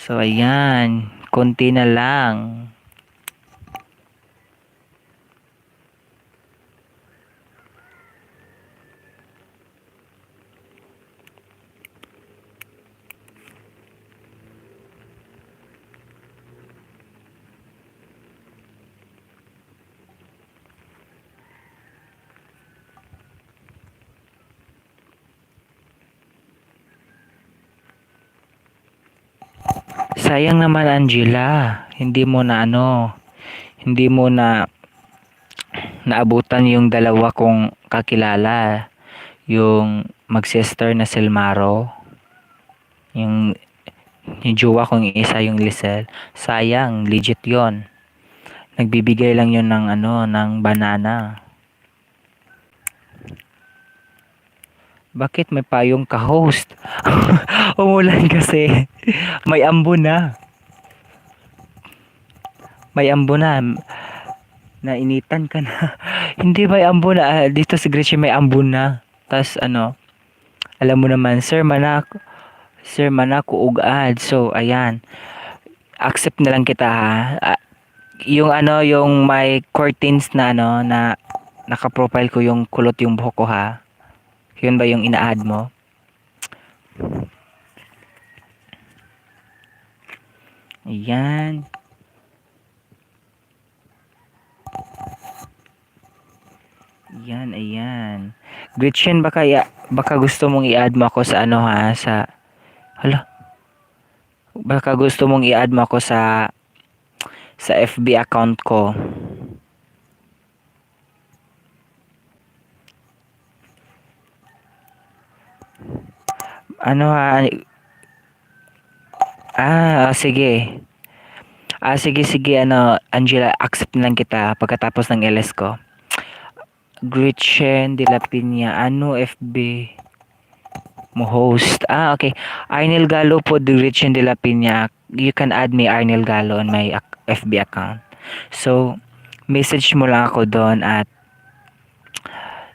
B: So, ayan. Konti na lang. Sayang naman, Angela. Hindi mo na naabutan yung dalawa kong kakilala. Yung mag-sister na Silmaro. Yung jowa kong isa, yung Lisel. Sayang, legit yon. Nagbibigay lang yun ng ng banana. Bakit may payong ka-host? Umulan kasi. May ambon na. May ambon na. Nainitan ka na. Hindi may ambon na. Dito si Gretchen may ambon na. Tas alam mo naman, Sir Manako ugad. So, ayan. Accept na lang kita ha. Yung may curtains na na naka-profile ko yung kulot yung buhok ko ha. Yun ba yung ina-add mo? Ayan. Ayan. Gretchen, baka gusto mong i-add mo ako sa hala, baka gusto mong i-add mo ako sa FB account ko. Ano ha? Sige. Sige, Angela, accept na lang kita pagkatapos ng LS ko. Gretchen de la Piña, FB mo host? Okay. Arnel Gallo po, Gretchen de la Piña. You can add me, Arnel Gallo, on my FB account. So, message mo lang ako doon at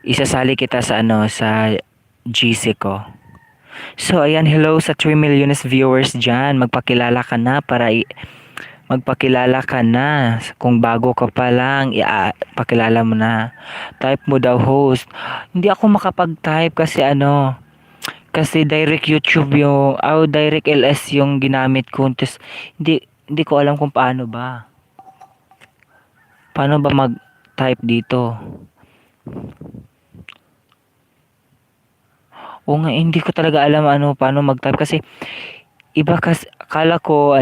B: isasali kita sa GC ko. So, ayan, hello sa 3 millionest viewers dyan. Magpakilala ka na. Kung bago ka pa lang, pakilala mo na. Type mo daw host. Hindi ako makapag-type kasi direct YouTube direct LS yung ginamit ko. Tapos, hindi ko alam kung paano ba. Paano ba mag-type dito? O nga, hindi ko talaga alam paano mag-type kasi iba kasi kala ko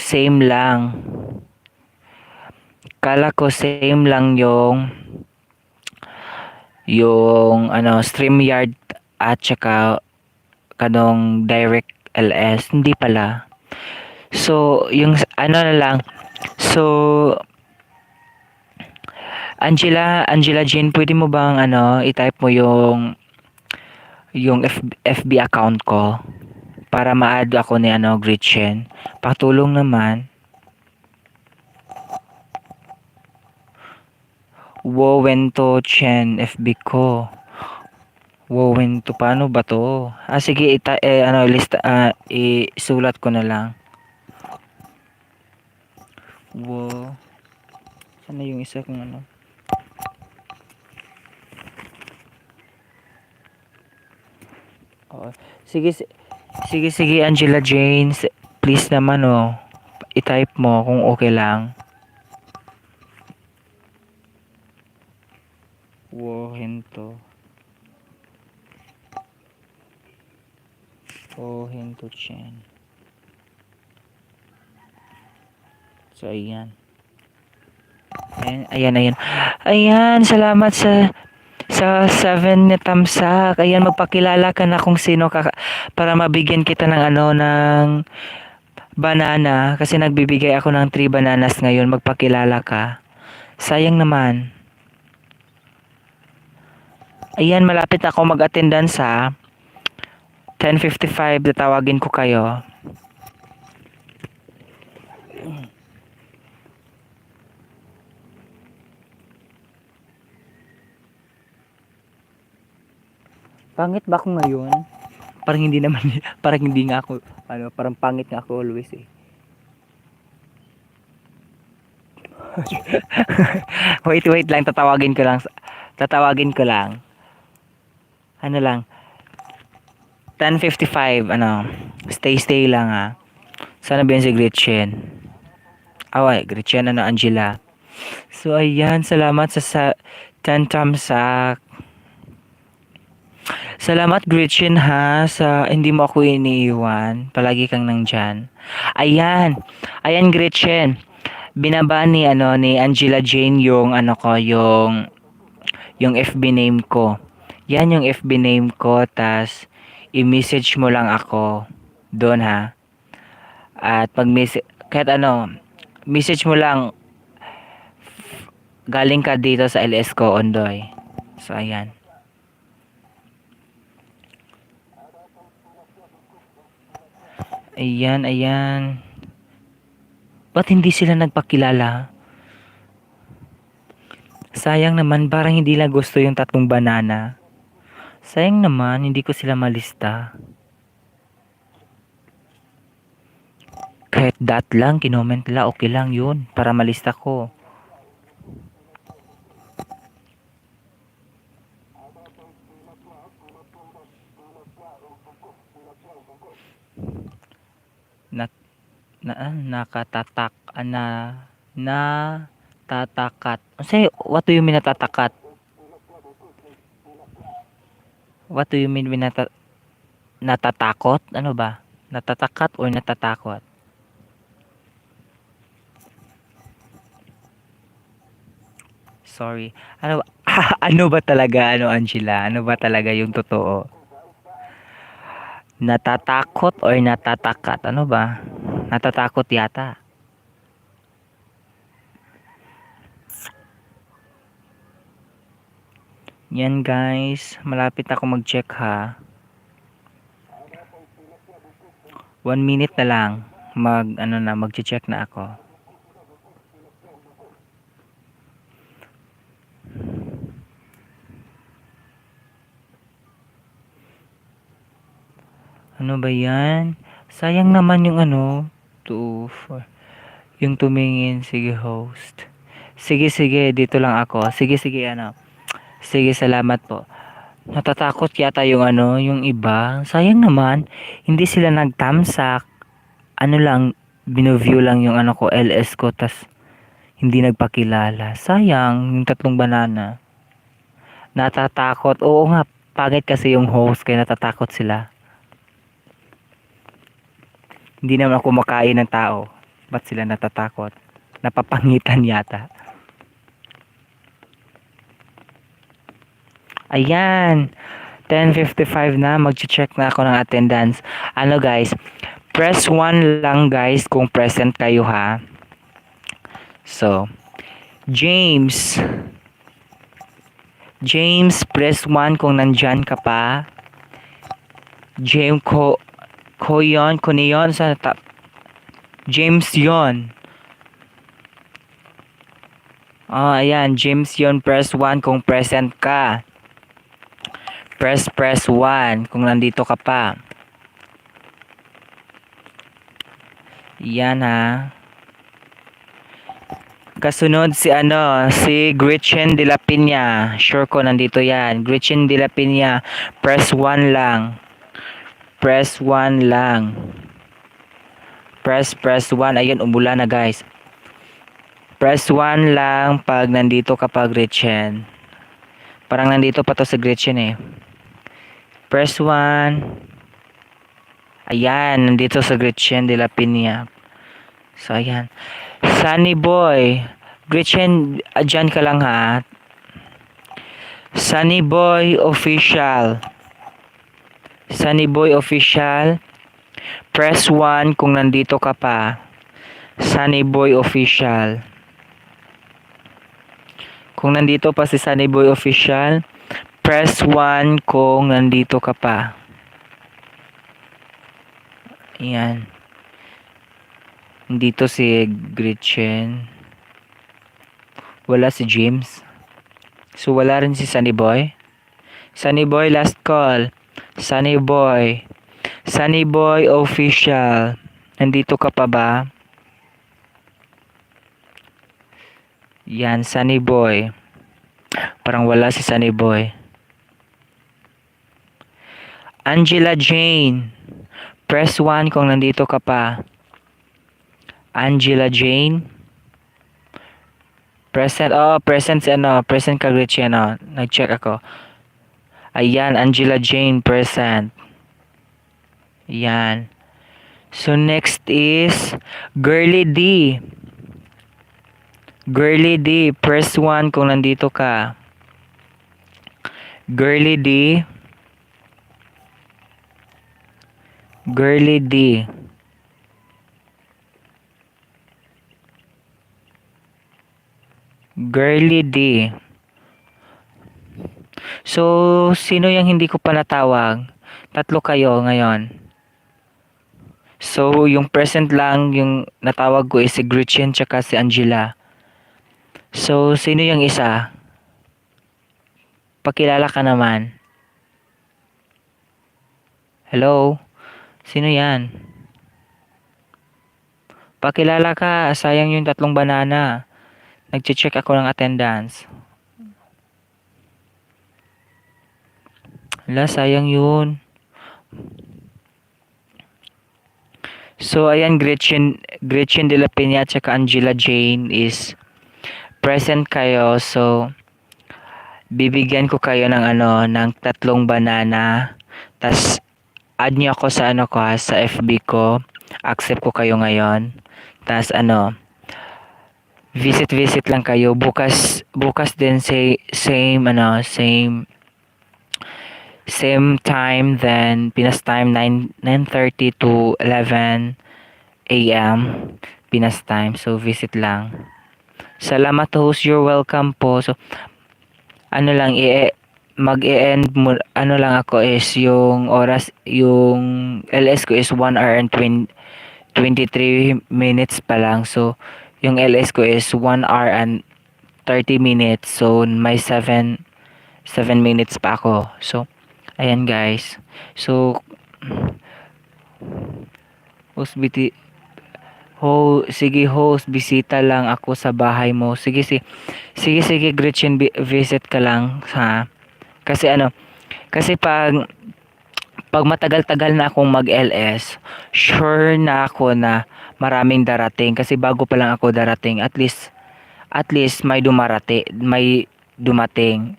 B: same lang. Kala ko same lang yung StreamYard at saka kanong direct LS, hindi pala. So, yung na lang. So, Angela Jean, pwede mo bang i-type mo yung FB account ko para ma-add ako ni Gretchen. Patulong naman. Wowento Chen FB ko. Wowento, paano ba to? Sige, isulat ko na lang. Sana yung isa kong Oo. Sige, Angela Jane. Please naman, i-type mo kung okay lang. Wowento Chen. So, ayan. Ayan, salamat sa 7 na tamsak. Ayan, magpakilala ka na kung sino ka para mabigyan kita ng ng banana kasi nagbibigay ako ng 3 bananas ngayon. Magpakilala ka. Sayang naman. Ayan, malapit ako mag-attendance sa 10:55. Tatawagin ko kayo. Pangit ba ako ngayon? Parang hindi naman, parang hindi nga ako, parang pangit nga ako always eh. Wait lang, tatawagin ko lang. Ano lang, 10:55, stay lang ha. Sana ba yun si Gretchen? Gretchen, Angela. So, ayan, salamat sa 10 thumbs up. Salamat Gretchen ha, sa hindi mo ako iniiwan. Palagi kang nandyan. Ayan Gretchen. Binaba ni Angela Jane yung yung FB name ko. Yan yung FB name ko, tas i-message mo lang ako doon ha. At kahit message mo lang galing ka dito sa LS ko, Ondoy. So ayan. Ayan. Ba't hindi sila nagpakilala? Sayang naman, parang hindi lang gusto yung 3 banana. Sayang naman, hindi ko sila malista. Kahit dot lang, kinoment nila, okay lang yun. Para malista ko. Natatakat. Say, what do you mean natatakat? What do you mean natatakot? Ano ba? Natatakat or natatakot? Sorry. Ano ba? Ano ba talaga, Angela? Ano ba talaga yung totoo? Natatakot or natatakat? Ano ba? Natatakot yata. Yan guys, malapit ako mag-check ha. 1 minute na lang. Mag-check na ako. Ano ba yan? Sayang naman yung 2, 4. Yung tumingin, sige host. Sige, dito lang ako. Sige, Sige, salamat po. Natatakot yata yung yung iba. Sayang naman, hindi sila nagtamsak. Binoview lang yung ko, LS ko, tas hindi nagpakilala. Sayang, yung 3 banana. Natatakot. Oo nga, pangit kasi yung host, kaya natatakot sila. Hindi naman ako makain ng tao. Ba't sila natatakot? Napapangitan yata. Ayan. 10:55 na. Mag-check na ako ng attendance. Guys. Press 1 lang guys kung present kayo ha. So. James, press 1 kung nandyan ka pa. James ko yon James yon. Ayan, James yon, press 1 kung present ka. Press 1 kung nandito ka pa. Yan ha. Kasunod si Gretchen de la Piña. Sure ko nandito yan. Gretchen de la Piña, press 1 lang. Press 1 lang. Press 1. Ayun, umulan na guys. Press 1 lang pag nandito ka pa, Gretchen. Parang nandito pa to si Gretchen eh. Press 1. Ayan, nandito sa Gretchen de la Piña. So, ayan. Sunny Boy. Gretchen, dyan ka lang ha. Sunny Boy Official. Sunny Boy Official. Press 1 kung nandito ka pa. Sunny Boy Official. Kung nandito pa si Sunny Boy Official, press 1 kung nandito ka pa. Ayan. Dito si Gretchen. Wala si James. So wala rin si Sunny Boy. Sunny Boy, last call. Sunny Boy. Sunny Boy Official. Nandito ka pa ba? Yan, Sunny Boy. Parang wala si Sunny Boy. Angela Jane. Press 1 kung nandito ka pa. Angela Jane. Present. Oh, present si ano. Present ka, Richie, ano. Nag-check ako. Ayan, Angela Jane, present. Yan. So, next is Girly D. Girly D, press 1 kung nandito ka. Girly D. Girly D. Girly D. So, sino yung hindi ko pa natawag? Tatlo kayo ngayon. So, yung present lang, yung natawag ko is si Gretchen tsaka si Angela. So, sino yung isa? Pakilala ka naman. Hello? Sino yan? Pakilala ka, sayang yung 3 banana. Nag-check ako ng attendance. Hala, sayang yun. So, ayan, Gretchen De La Peña at saka Angela Jane is present kayo. So, bibigyan ko kayo ng ng 3 banana. Tas, add nyo ako sa sa FB ko. Accept ko kayo ngayon. Tas, visit lang kayo. Bukas din same time then Pinas time 9:30 to 11 a.m. Pinas time. So visit lang. Salamat host, you're welcome po. So lang mag-e-end mo lang ako is yung oras, yung LS ko is 1 hour and 23 minutes pa lang. So yung LS ko is 1 hour and 30 minutes. So may 7 minutes pa ako. So ayan guys. So sige host, bisita lang ako sa bahay mo. Sige Gretchen, visit ka lang ha. Kasi kasi pag matagal-tagal na akong mag-LS, sure na ako na maraming darating kasi bago pa lang ako darating. At least may dumating.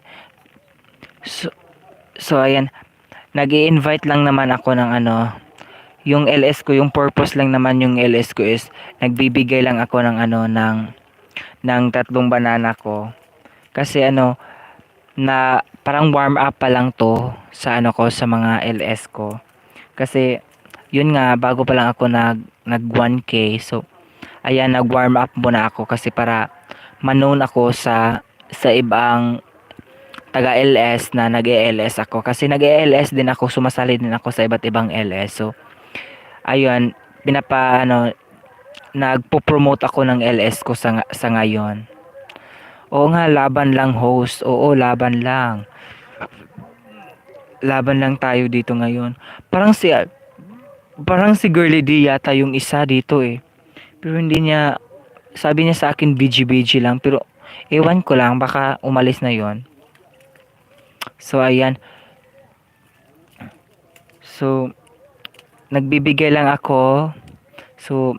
B: So ayan, nag-i-invite lang naman ako ng yung LS ko, yung purpose lang naman yung LS ko is nagbibigay lang ako ng ng 3 banana ko. Kasi na parang warm up pa lang to sa sa mga LS ko. Kasi yun nga, bago pa lang ako nag 1K. So ayan, nag-warm up muna ako kasi para ma-known ako sa ibang taga-LS na nag-e-LS ako. Kasi nag-e-LS din ako, sumasali din ako sa iba't ibang LS. So, ayun, nagpo-promote ako ng LS ko sa ngayon. Oo nga, laban lang host. Oo, laban lang. Laban lang tayo dito ngayon. Parang si Girly D yata yung isa dito eh. Pero hindi niya, sabi niya sa akin BG lang. Pero, ewan ko lang, baka umalis na yon. So, ayan. So, nagbibigay lang ako. So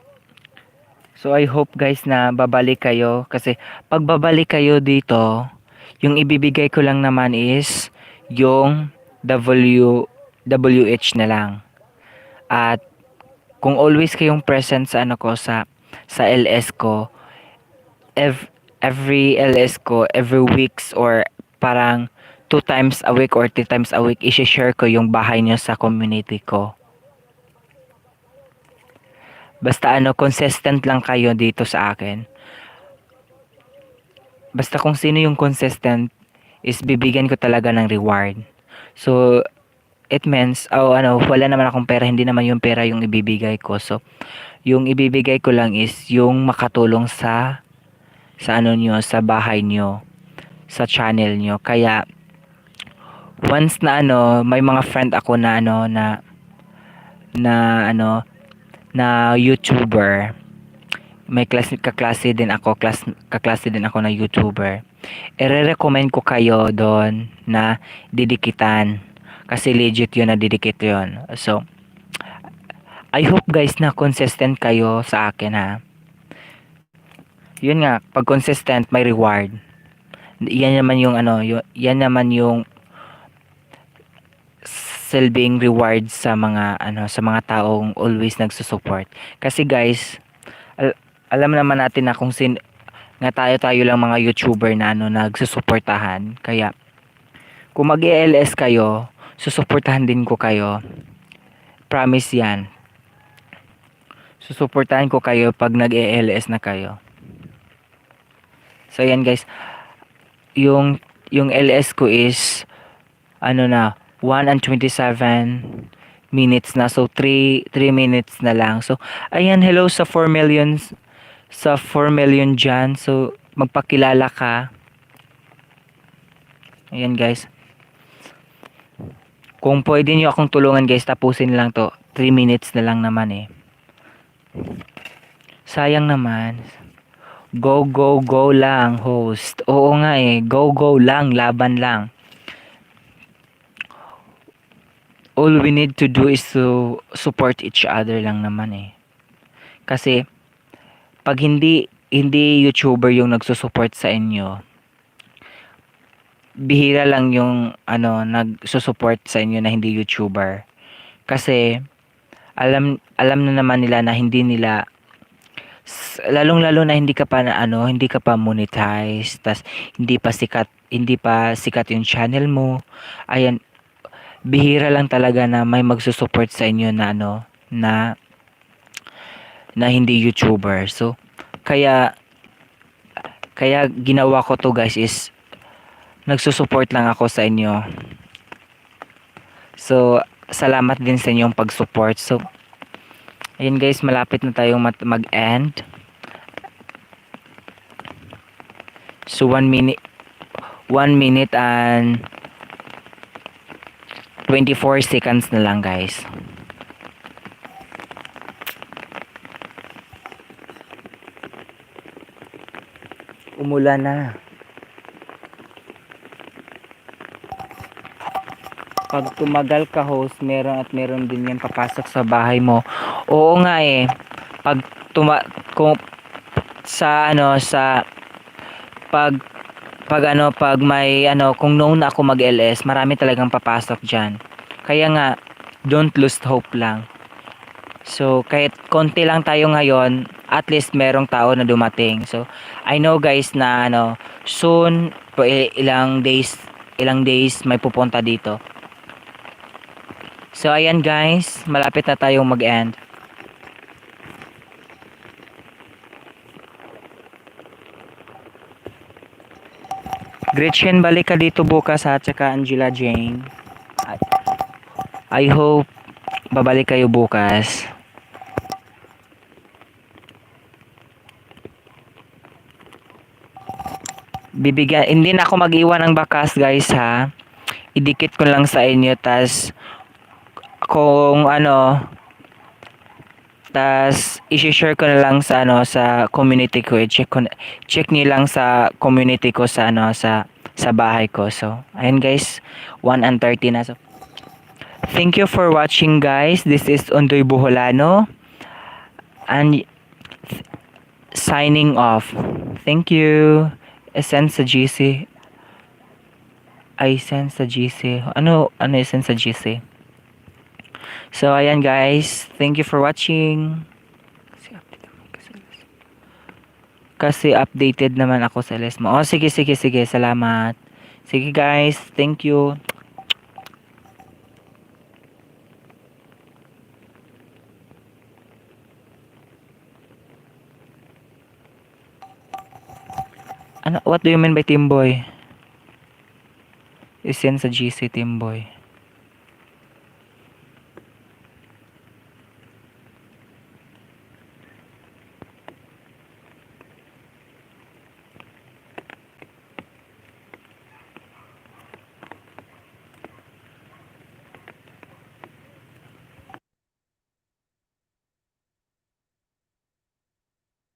B: I hope guys na babalik kayo. Kasi, pag babalik kayo dito, yung ibibigay ko lang naman is yung WH na lang. At, kung always kayong present sa sa LS ko, every LS ko, every weeks or parang 2 times a week or 3 times a week, i-share ko yung bahay nyo sa community ko. Basta consistent lang kayo dito sa akin. Basta kung sino yung consistent, is bibigyan ko talaga ng reward. So, it means, wala naman akong pera, hindi naman yung pera yung ibibigay ko. So, yung ibibigay ko lang is yung makatulong sa nyo, sa bahay nyo, sa channel nyo. Kaya, once na may mga friend ako na na ano na YouTuber. May kaklase din ako, kaklase din ako na YouTuber. Ire-recommend ko kayo doon na didikitan. Kasi legit yun na didikit yun. So, I hope guys na consistent kayo sa akin ha. Yun nga, pag consistent may reward. Yan naman yung yan naman yung silbing reward sa mga sa mga taong always nagsusupport. Kasi guys, alam naman natin na kung nga tayo lang mga YouTuber na nagsusuportahan. Kaya kung mag-ELS kayo, susuportahan din ko kayo. Promise 'yan. Susuportahan ko kayo pag nag-ELS na kayo. So yan guys, yung LS ko is 1 and 27 minutes na. So 3 minutes na lang. So ayan, hello sa 4 million dyan. So magpakilala ka. Ayan guys. Kung pwede nyo akong tulungan guys, tapusin lang to. 3 minutes na lang naman eh. Sayang naman. Go, go, go lang, host. Oo nga eh. Go, go lang. Laban lang. All we need to do is to support each other lang naman eh. Kasi, pag hindi YouTuber yung nagsusupport sa inyo, bihira lang yung nagsusupport sa inyo na hindi YouTuber. Kasi, alam na naman nila na hindi nila lalong-lalo na hindi ka pa hindi ka pa monetize, tas hindi pa sikat yung channel mo. Ayan, bihira lang talaga na may magsusupport sa inyo na na hindi YouTuber. So, kaya ginawa ko to guys is nagsusupport lang ako sa inyo. So, salamat din sa inyong pag-support. So, ayun guys, malapit na tayong mag-end. So 1 minute and 24 seconds na lang guys. Umulan na. Pag tumagal ka host, meron din yan papasok sa bahay mo. Oo nga eh. Pag kung sa pag may kung known na ako mag-LS, marami talagang papasok diyan. Kaya nga don't lose hope lang. So kahit konti lang tayo ngayon, at least merong tao na dumating. So I know guys na soon ilang days may pupunta dito. So ayan guys, malapit na tayong mag-end. Gretchen, balik ka dito bukas ha, tsaka Angela Jane. I hope babalik kayo bukas. Hindi na ako mag-iwan ng bakas guys ha. Idikit ko lang sa inyo, tas kung i-share ko na lang sa sa community ko. Check niyo lang sa community ko sa sa bahay ko. So ayun guys, 1 and 30 na. So thank you for watching guys. This is Undoy Buholano and signing off. Thank you. Send sa GC. Send sa GC. Ano send sa GC? So, ayan guys. Thank you for watching. Kasi updated naman ako sa LS mo. Oh, sige. Salamat. Sige guys. Thank you. What do you mean by Teamboy? I-send sa GC Teamboy.